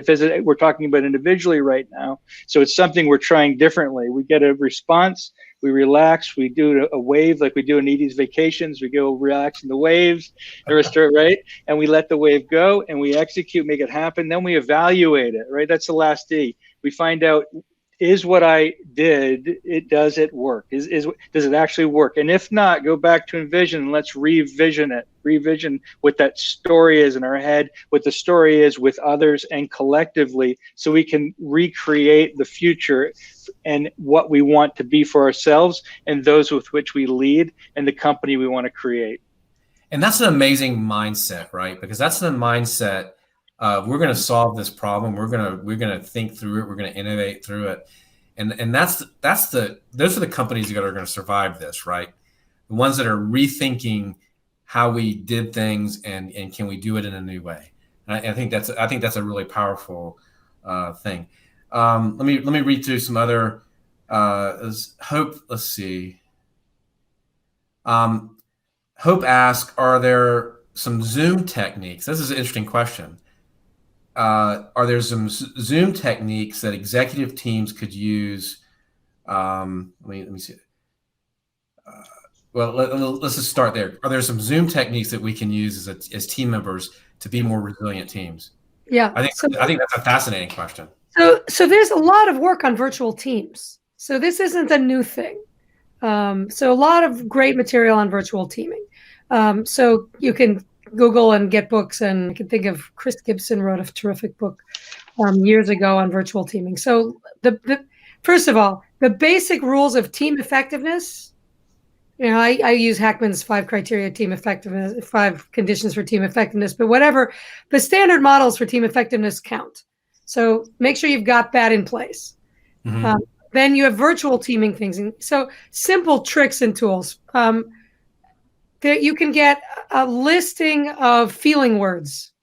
We're talking about individually right now, so it's something we're trying differently. We get a response. We relax. We do a wave like we do in Edy's vacations. We go relax in the waves, right? And we let the wave go, and we execute, make it happen. Then we evaluate it, right? That's the last E. We find out, is what I did, does it work? Does it actually work? And if not, go back to envision and let's revision it. Revision what that story is in our head, what the story is with others and collectively, so we can recreate the future and what we want to be for ourselves and those with which we lead and the company we want to create. And that's an amazing mindset, right? Because that's the mindset of, we're going to solve this problem. We're going to think through it. We're going to innovate through it. And those are the companies that are going to survive this, right? The ones that are rethinking how we did things and can we do it in a new way. And I think that's a really powerful thing. Let me read through some other Hope. Let's see. Hope asks, are there some Zoom techniques? This is an interesting question. Are there some Zoom techniques that executive teams could use? Let me see. Well, let's just start there. Are there some Zoom techniques that we can use as team members to be more resilient teams? Yeah, I think that's a fascinating question. So there's a lot of work on virtual teams. So this isn't a new thing. So a lot of great material on virtual teaming. So you can Google and get books, and I can think of Chris Gibson wrote a terrific book years ago on virtual teaming. So first of all, the basic rules of team effectiveness. I use Hackman's 5 criteria team effectiveness, 5 conditions for team effectiveness, but whatever, the standard models for team effectiveness count. So make sure you've got that in place. Mm-hmm. Then you have virtual teaming things. And so simple tricks and tools. That you can get a listing of feeling words.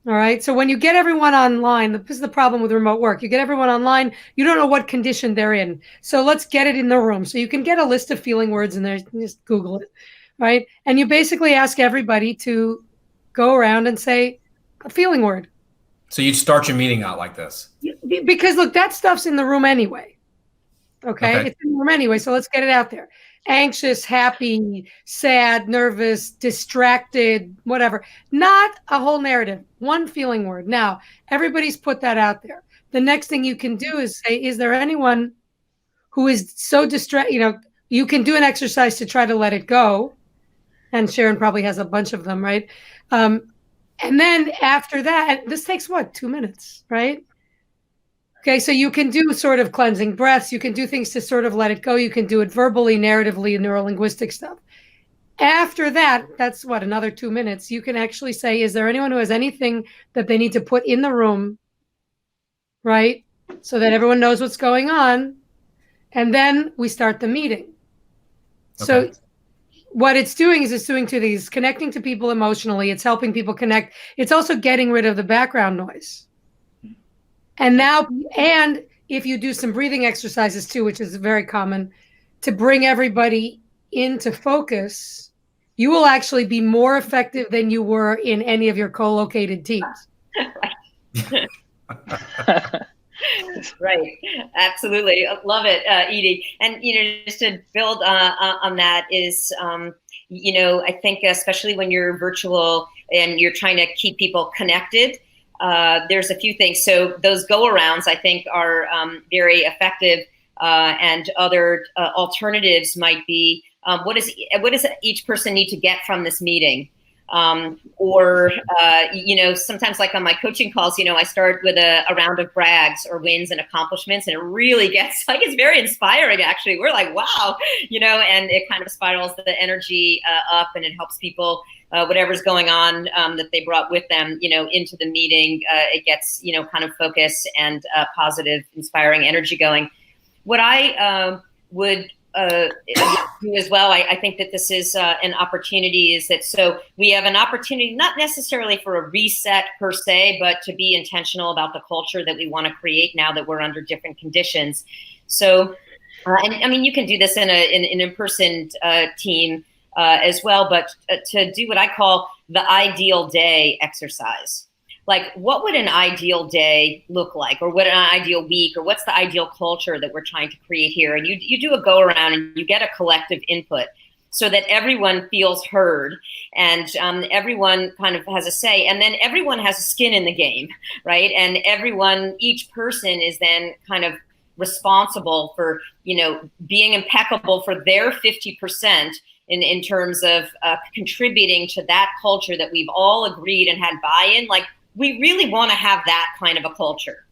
All right. So when you get everyone online, this is the problem with remote work. You get everyone online, you don't know what condition they're in. So let's get it in the room. So you can get a list of feeling words in there. Just Google it. Right. And you basically ask everybody to go around and say a feeling word. So you'd start your meeting out like this. Because look, that stuff's in the room anyway. Okay. It's in the room anyway. So let's get it out there. Anxious, happy, sad, nervous, distracted, whatever. Not a whole narrative. One feeling word. Now, everybody's put that out there. The next thing you can do is say, is there anyone who is so distracted? You know, you can do an exercise to try to let it go. And Sharon probably has a bunch of them, right? And then after that, this takes what, 2 minutes, right? Okay, so you can do sort of cleansing breaths. You can do things to sort of let it go. You can do it verbally, narratively, neuro-linguistic stuff. After that, that's what, another 2 minutes. You can actually say, is there anyone who has anything that they need to put in the room, right? So that everyone knows what's going on. And then we start the meeting. Okay. So what it's doing is it's doing two things, connecting to people emotionally. It's helping people connect. It's also getting rid of the background noise. And now, and if you do some breathing exercises too, which is very common, to bring everybody into focus, you will actually be more effective than you were in any of your co-located teams. Right. Absolutely. Love it, Edy. And, you know, just to build on that is, you know, I think especially when you're virtual and you're trying to keep people connected, there's a few things. So those go-arounds, I think, are very effective. And other alternatives might be, what does each person need to get from this meeting? Or, you know, sometimes like on my coaching calls, you know, I start with a round of brags or wins and accomplishments, and it really gets like, it's very inspiring, actually. We're like, wow, you know, and it kind of spirals the energy up, and it helps people, whatever's going on that they brought with them, you know, into the meeting. It gets, you know, kind of focus and positive, inspiring energy going. What I would do as well, I think that this is an opportunity, is that so we have an opportunity, not necessarily for a reset per se, but to be intentional about the culture that we want to create now that we're under different conditions. So, and I mean, you can do this in an in-person team as well, but to do what I call the ideal day exercise. Like, what would an ideal day look like, or what an ideal week, or what's the ideal culture that we're trying to create here? And you do a go around and you get a collective input so that everyone feels heard, and everyone kind of has a say, and then everyone has a skin in the game, right? And each person is then kind of responsible for, you know, being impeccable for their 50% in terms of contributing to that culture that we've all agreed and had buy-in. Like, we really want to have that kind of a culture,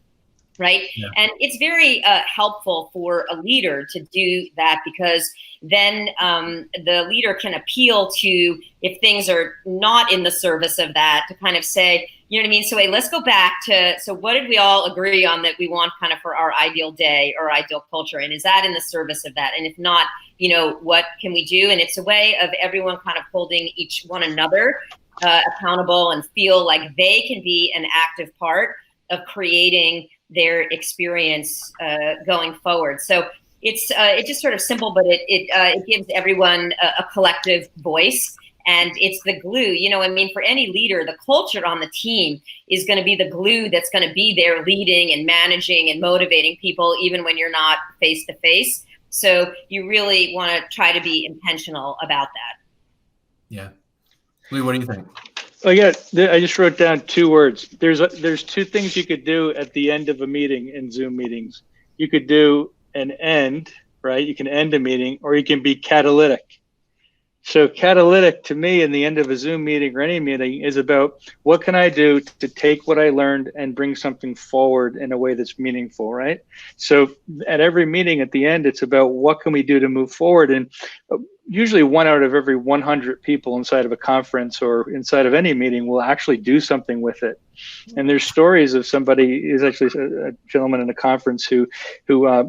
right? Yeah. And it's very helpful for a leader to do that, because then the leader can appeal to, if things are not in the service of that, to kind of say, you know what I mean? So hey, let's go back to, so what did we all agree on that we want kind of for our ideal day or ideal culture? And is that in the service of that? And if not, you know, what can we do? And it's a way of everyone kind of holding each one another accountable and feel like they can be an active part of creating their experience going forward. So it's just sort of simple, but it gives everyone a collective voice, and it's the glue. You know, I mean, for any leader, the culture on the team is going to be the glue that's going to be there leading and managing and motivating people, even when you're not face to face. So you really want to try to be intentional about that. Yeah. Lee, what do you think? Oh yeah, I just wrote down 2 words. There's 2 things you could do at the end of a meeting in Zoom meetings. You could do an end, right? You can end a meeting, or you can be catalytic. So catalytic to me in the end of a Zoom meeting or any meeting is about, what can I do to take what I learned and bring something forward in a way that's meaningful, right? So at every meeting at the end, it's about what can we do to move forward. And usually 1 out of every 100 people inside of a conference or inside of any meeting will actually do something with it. And there's stories of somebody, is actually a gentleman in a conference who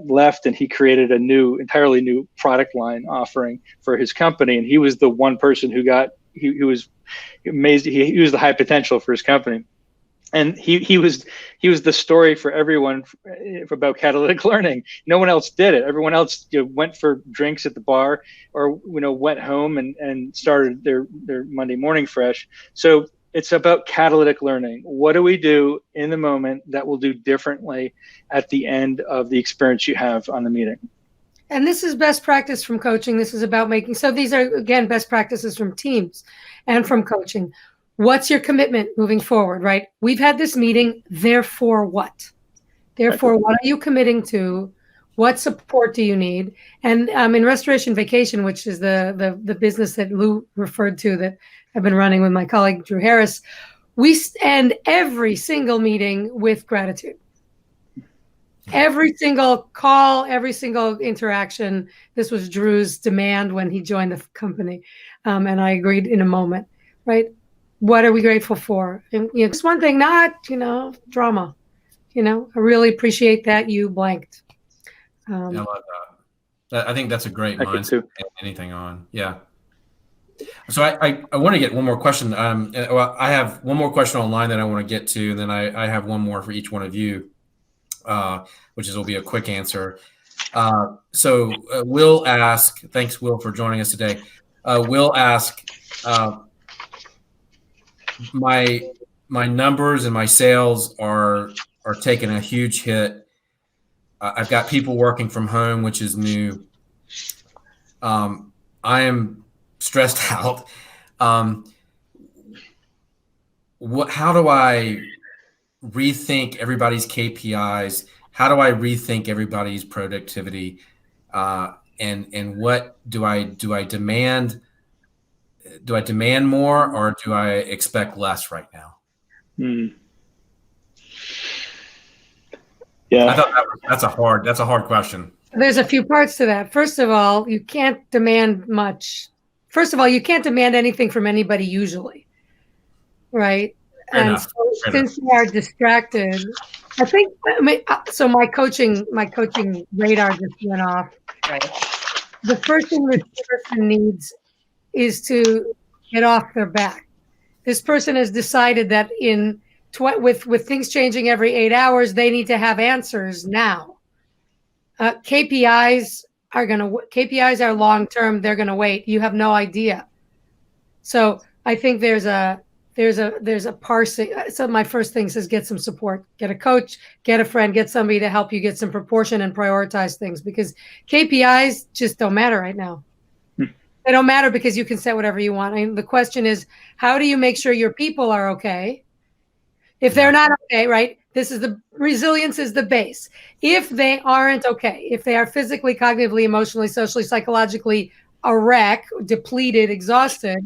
left, and he created a entirely new product line offering for his company. And he was the one person who he was amazed. He was the high potential for his company. And he was the story for everyone about catalytic learning. No one else did it. Everyone else went for drinks at the bar, or went home and started their Monday morning fresh. So it's about catalytic learning. What do we do in the moment that we'll do differently at the end of the experience you have on the meeting? And this is best practice from coaching. This is about so these are, again, best practices from teams and from coaching. What's your commitment moving forward, right? We've had this meeting, therefore what? Therefore, what are you committing to? What support do you need? And in Restoration Vacation, which is the business that Lou referred to that I've been running with my colleague, Drew Harris, we end every single meeting with gratitude. Every single call, every single interaction. This was Drew's demand when he joined the company. And I agreed in a moment, right? What are we grateful for? And just one thing, not, drama. I really appreciate that you blanked. I love that. I think that's a great mindset to add anything on. Yeah. So I want to get one more question. Well, I have one more question online that I want to get to, and then I have one more for each one of you, which will be a quick answer. So Will ask, thanks Will for joining us today. Will ask, my numbers and my sales are taking a huge hit. I've got people working from home, which is new. I am stressed out. How do I rethink everybody's KPIs? How do I rethink everybody's productivity? And what do I demand? Do I demand more, or do I expect less right now? Yeah, I thought that's a hard question. There's a few parts to that. First of all, you can't demand much. First of all, you can't demand anything from anybody usually, right? Fair and enough. so since we are distracted, so my coaching radar just went off. Right. The first thing this person needs is to get off their back. This person has decided that with things changing every 8 hours, they need to have answers now. KPIs are long term. They're going to wait. You have no idea. So I think there's a parsing. So my first thing says get some support, get a coach, get a friend, get somebody to help you get some proportion and prioritize things, because KPIs just don't matter right now. They don't matter because you can set whatever you want. And the question is, how do you make sure your people are okay? If they're not okay, right? Resilience is the base. If they aren't okay, if they are physically, cognitively, emotionally, socially, psychologically a wreck, depleted, exhausted,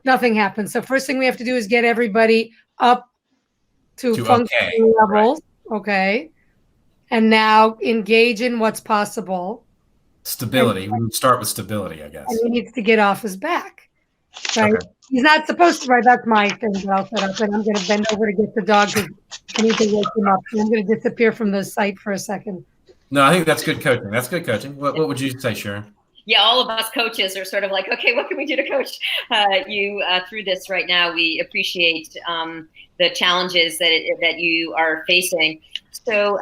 nothing happens. So first thing we have to do is get everybody up to functioning levels. Right. Okay. And now engage in what's possible. Stability. We would start with stability, I guess. And he needs to get off his back. Right? Okay. He's not supposed to, right? That's my thing that I'll set up. And I'm going to bend over to get the dog because I need to wake him up. So I'm going to disappear from the site for a second. No, I think that's good coaching. That's good coaching. What would you say, Sharon? Yeah, all of us coaches are sort of like, okay, what can we do to coach you through this right now? We appreciate the challenges that you are facing. So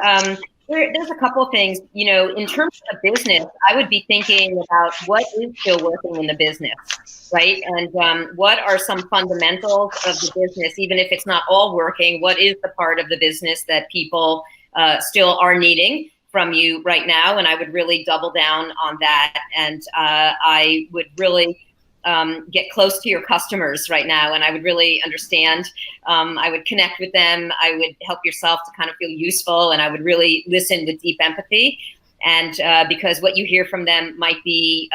there's a couple of things, in terms of business, I would be thinking about what is still working in the business, right? And what are some fundamentals of the business, even if it's not all working, what is the part of the business that people still are needing from you right now? And I would really double down on that. And I would really get close to your customers right now. And I would really understand, I would connect with them. I would help yourself to kind of feel useful. And I would really listen with deep empathy. And because what you hear from them might be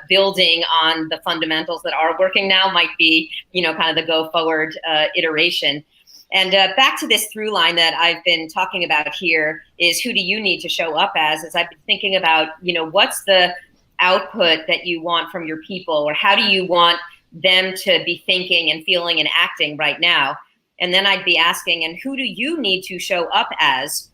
building on the fundamentals that are working now, might be, kind of the go forward iteration. And back to this through line that I've been talking about here is, who do you need to show up as I've been thinking about, what's the output that you want from your people, or how do you want them to be thinking and feeling and acting right now? And then I'd be asking, and who do you need to show up as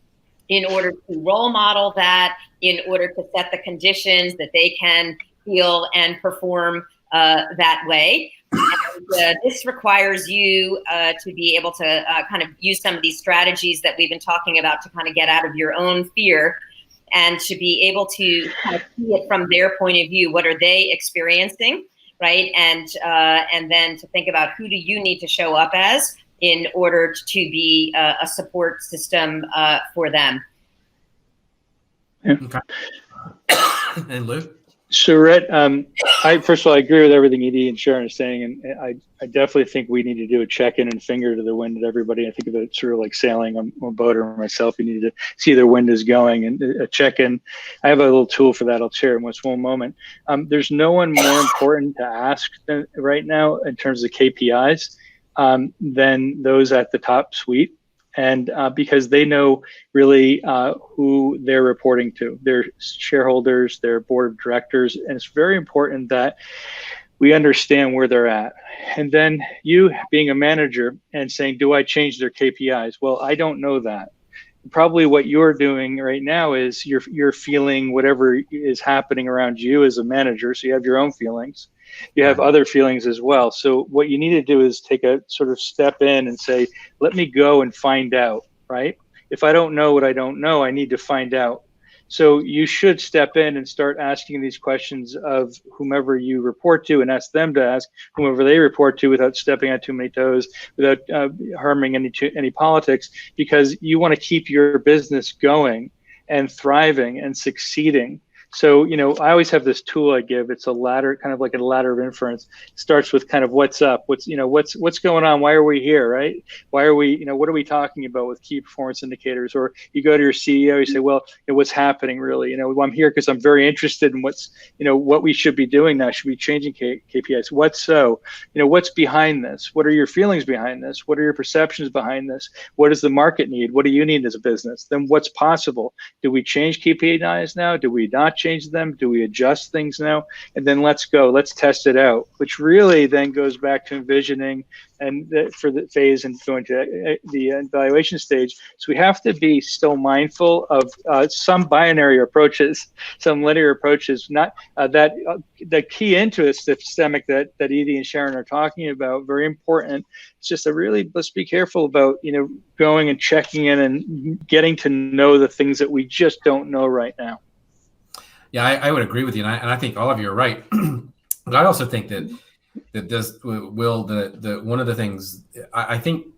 in order to role model that, in order to set the conditions that they can feel and perform that way? And, this requires you to be able to kind of use some of these strategies that we've been talking about to kind of get out of your own fear, and to be able to kind of see it from their point of view. What are they experiencing, right? And then to think about, who do you need to show up as in order to be a support system for them. Okay. And Lou? So, Rhett, first of all, I agree with everything Edy and Sharon are saying, and I definitely think we need to do a check-in and finger to the wind at everybody. I think of it sort of like sailing on a boat, or myself. You need to see their wind is going, and a check-in. I have a little tool for that. I'll share it in just one moment. There's no one more important to ask right now in terms of KPIs than those at the top suite. And because they know really who they're reporting to, their shareholders, their board of directors. And it's very important that we understand where they're at. And then you being a manager and saying, do I change their KPIs? Well, I don't know that. Probably what you're doing right now is you're feeling whatever is happening around you as a manager. So you have your own feelings. You have other feelings as well. So what you need to do is take a sort of step in and say, let me go and find out, right? If I don't know what I don't know, I need to find out. So you should step in and start asking these questions of whomever you report to, and ask them to ask whomever they report to without stepping on too many toes, without harming any politics, because you want to keep your business going and thriving and succeeding. So, I always have this tool I give. It's a ladder, kind of like a ladder of inference. It starts with kind of what's up, what's going on? Why are we here, right? Why are we, what are we talking about with key performance indicators? Or you go to your CEO, you say, well, what's happening really? I'm here because I'm very interested in what's, what we should be doing now. Should we be changing KPIs? What's behind this? What are your feelings behind this? What are your perceptions behind this? What does the market need? What do you need as a business? Then what's possible? Do we change KPIs now? Do we not change them? Do we adjust things now? And then let's test it out, which really then goes back to envisioning and for the phase and going to the evaluation stage. So we have to be still mindful of some binary approaches, some linear approaches, not the key into it systemic that Edy and Sharon are talking about, very important. It's just let's be careful about, going and checking in and getting to know the things that we just don't know right now. Yeah, I would agree with you, and I think all of you are right. But I also think that this the one of the things I think,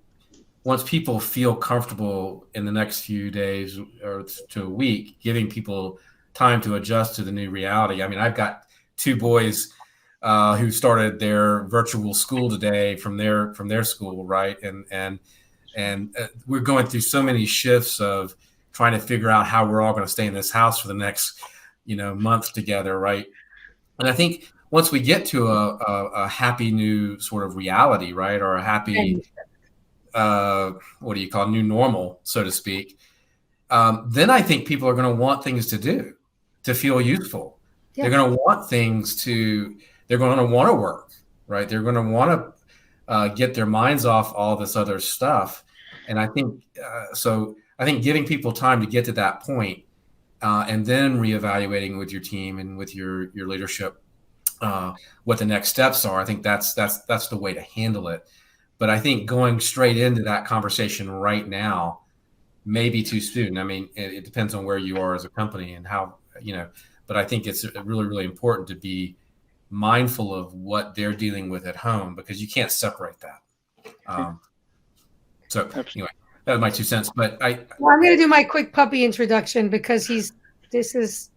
once people feel comfortable in the next few days or to a week, giving people time to adjust to the new reality. I mean, I've got two boys who started their virtual school today from their school, right? And we're going through so many shifts of trying to figure out how we're all going to stay in this house for the next month together, right? And I think once we get to a happy new sort of reality, right, or a happy what do you call new normal, so to speak, then I think people are going to want things to do, to feel useful. Yeah. They're going to want they're going to want to work, right? They're going to want to get their minds off all this other stuff. And I think I think giving people time to get to that point, and then reevaluating with your team and with your leadership what the next steps are. I think that's the way to handle it. But I think going straight into that conversation right now may be too soon. I mean, it depends on where you are as a company and how, but I think it's really, really important to be mindful of what they're dealing with at home, because you can't separate that. So anyway, that was my 2 cents. But I'm going to do my quick puppy introduction, because this is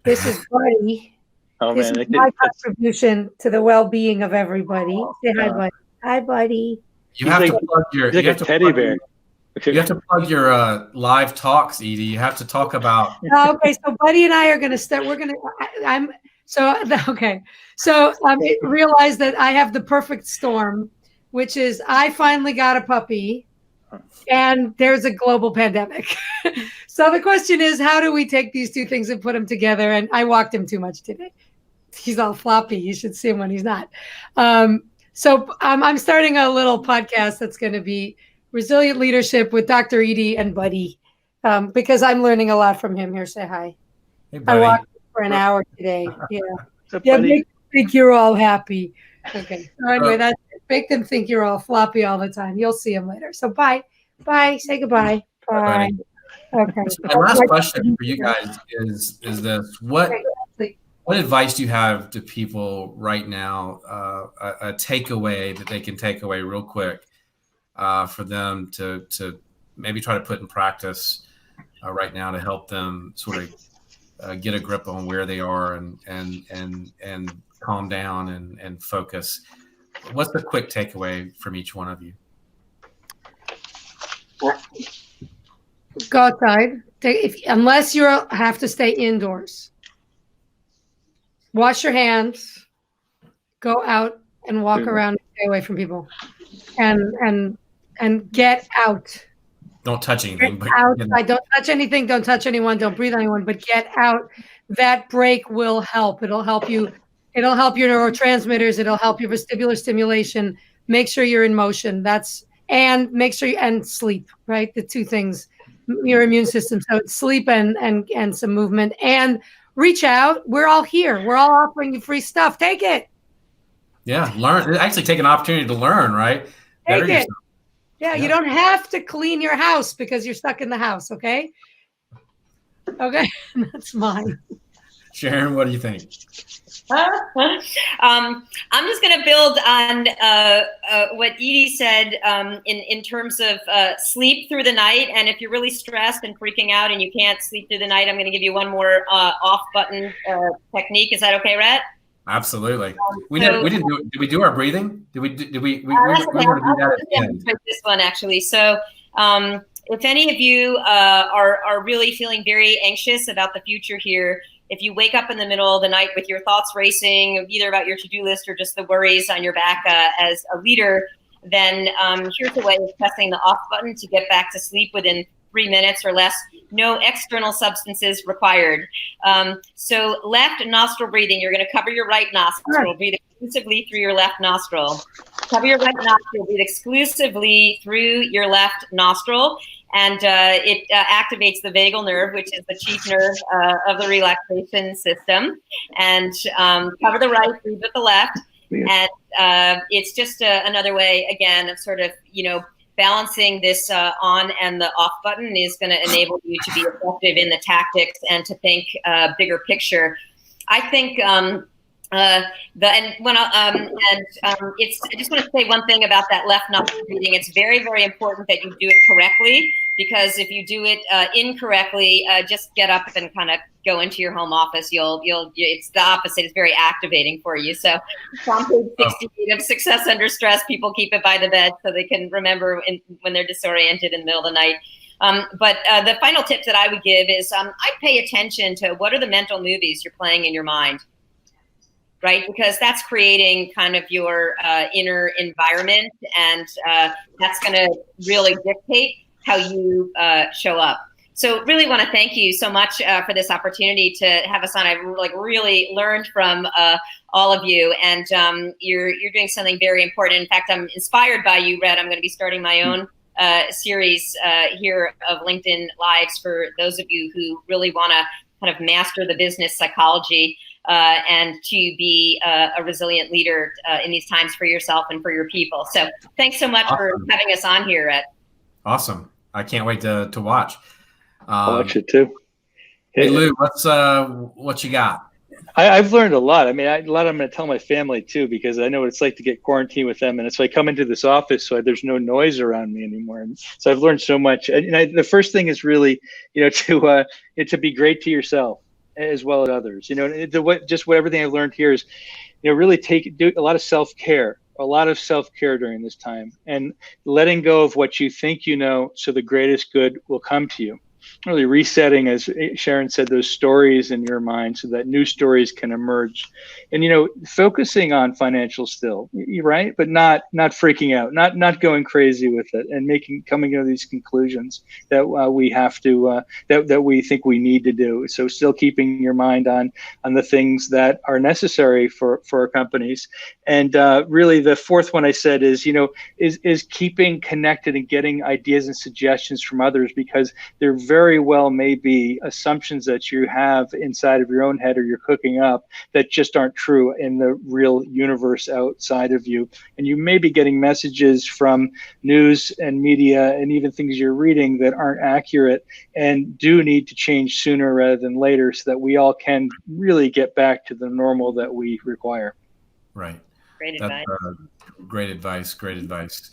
Buddy. Oh, this man, is my contribution to the well-being of everybody. Say hi, Buddy. Hi, Buddy. You have to plug your. He's like a teddy bear. You have to plug your live talks, Edy. You have to talk about. Okay, so Buddy and I are going to start. We're going to. Okay. So I realized that I have the perfect storm, which is I finally got a puppy, and there's a global pandemic. So the question is, how do we take these two things and put them together? And I walked him too much today. He's all floppy. You should see him when he's not. So I'm starting a little podcast that's going to be Resilient Leadership with Dr. Edy and Buddy, because I'm learning a lot from him. Here, say hi. Hey, buddy. I walked for an hour today. Yeah. Up, Yeah, buddy? make them think you're all happy. Okay. So anyway, that's it. Make them think you're all floppy all the time. You'll see them later. So bye. Bye. Say goodbye. Bye. Okay. My last question for you guys is this: what advice do you have to people right now? A takeaway that they can take away real quick for them to maybe try to put in practice right now to help them sort of get a grip on where they are and calm down and focus. What's the quick takeaway from each one of you? Go outside. Unless you have to stay indoors. Wash your hands. Go out and walk around. Stay away from people. And get out. Don't touch anything. Get outside. Don't touch anything. Don't touch anyone. Don't breathe on anyone. But get out. That break will help. It'll help you. It'll help your neurotransmitters. It'll help your vestibular stimulation. Make sure you're in motion. And make sure and sleep. Right, the two things. Your immune system. So it's sleep and some movement, and reach out. We're all here. We're all offering you free stuff. Take it. Yeah, learn. Actually, take an opportunity to learn. Right. Take it. Yeah, you don't have to clean your house because you're stuck in the house. Okay. Okay, that's mine. Sharon, what do you think? I'm just going to build on what Edy said in terms of sleep through the night. And if you're really stressed and freaking out and you can't sleep through the night, I'm going to give you one more off button technique. Is that okay, Rhett? Absolutely. We didn't do it. Did we do our breathing? We want to do that at the end. This one actually. So if any of you are really feeling very anxious about the future here, if you wake up in the middle of the night with your thoughts racing, either about your to-do list or just the worries on your back as a leader, then here's a way of pressing the off button to get back to sleep within 3 minutes or less. No external substances required. So left nostril breathing, you're going to cover your right nostril, breathe exclusively through your left nostril. Cover your right nostril, breathe exclusively through your left nostril. And it activates the vagal nerve, which is the chief nerve of the relaxation system. And cover the right, breathe with the left. And it's just another way, again, of sort of, balancing this on and the off button is going to enable you to be effective in the tactics and to think bigger picture. I think I just want to say one thing about that left nostril breathing. It's very, very important that you do it correctly, because if you do it incorrectly, just get up and kind of go into your home office. It's the opposite. It's very activating for you. So on page 68 of Success Under Stress, people keep it by the bed so they can remember when they're disoriented in the middle of the night. But the final tip that I would give is I'd pay attention to what are the mental movies you're playing in your mind. Right, because that's creating kind of your inner environment, and that's going to really dictate how you show up. So really want to thank you so much for this opportunity to have us on. I've really learned from all of you, and you're doing something very important. In fact, I'm inspired by you, Rhett. I'm going to be starting my own series here of LinkedIn Lives for those of you who really want to kind of master the business psychology and to be a resilient leader in these times for yourself and for your people. So thanks so much for having us on here, Rhett. Awesome. I can't wait to watch. I'll watch it too. Hey, Lou, what you got? I've learned a lot. I mean, a lot I'm going to tell my family too, because I know what it's like to get quarantined with them. And so I come into this office, so there's no noise around me anymore. And so I've learned so much. And the first thing is really, to be great to yourself as well as others. Everything I've learned here is, really do a lot of self-care during this time, and letting go of what you think so the greatest good will come to you. really resetting, as Sharon said, those stories in your mind so that new stories can emerge. And, focusing on financial still, right? But not freaking out, not going crazy with it, and coming to these conclusions that we have to, that we think we need to do. So still keeping your mind on the things that are necessary for our companies. And really the fourth one I said is, is keeping connected and getting ideas and suggestions from others, because there very well may be assumptions that you have inside of your own head or you're cooking up that just aren't true in the real universe outside of you. And you may be getting messages from news and media and even things you're reading that aren't accurate and do need to change sooner rather than later, so that we all can really get back to the normal that we require. Right. Great advice. Great advice. Great advice.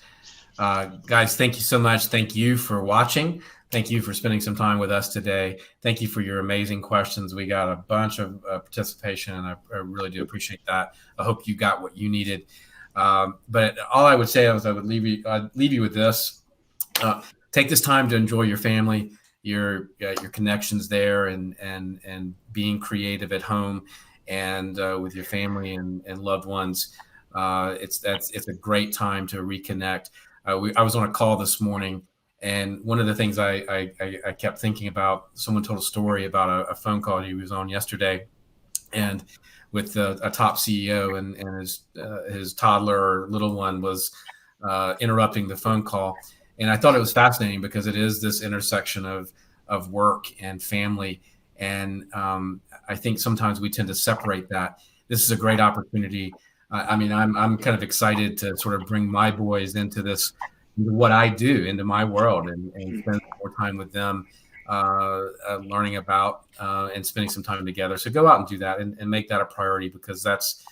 Guys, thank you so much. Thank you for watching. Thank you for spending some time with us today. Thank you for your amazing questions. We got a bunch of participation, and I really do appreciate that. I hope you got what you needed. But all I would say is I'd leave you with this. Take this time to enjoy your family, your connections there, and being creative at home and with your family and loved ones. It's a great time to reconnect. I was on a call this morning, and one of the things I kept thinking about, someone told a story about a phone call he was on yesterday, and with a top CEO, and his toddler or little one was interrupting the phone call. And I thought it was fascinating because it is this intersection of work and family. And I think sometimes we tend to separate that. This is a great opportunity. I'm kind of excited to sort of bring my boys into this, into what I do, into my world, and spend more time with them, learning about and spending some time together. So go out and do that, and make that a priority, because that's,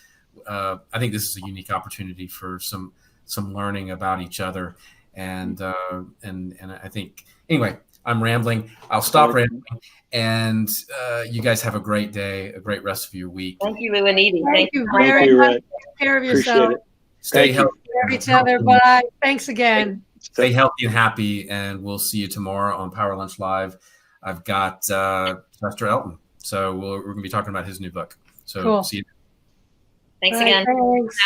I think this is a unique opportunity for some learning about each other. And I think, anyway, I'm rambling. I'll stop rambling. And you guys have a great day, a great rest of your week. Thank you, Lou and Edy. Thank you very much. Take care of yourself. Stay healthy. Take care of each other. Bye. Thanks again. Stay healthy and happy, and we'll see you tomorrow on Power Lunch Live. I've got Pastor Elton, so we're going to be talking about his new book. So cool. See you. Thanks again. Thanks.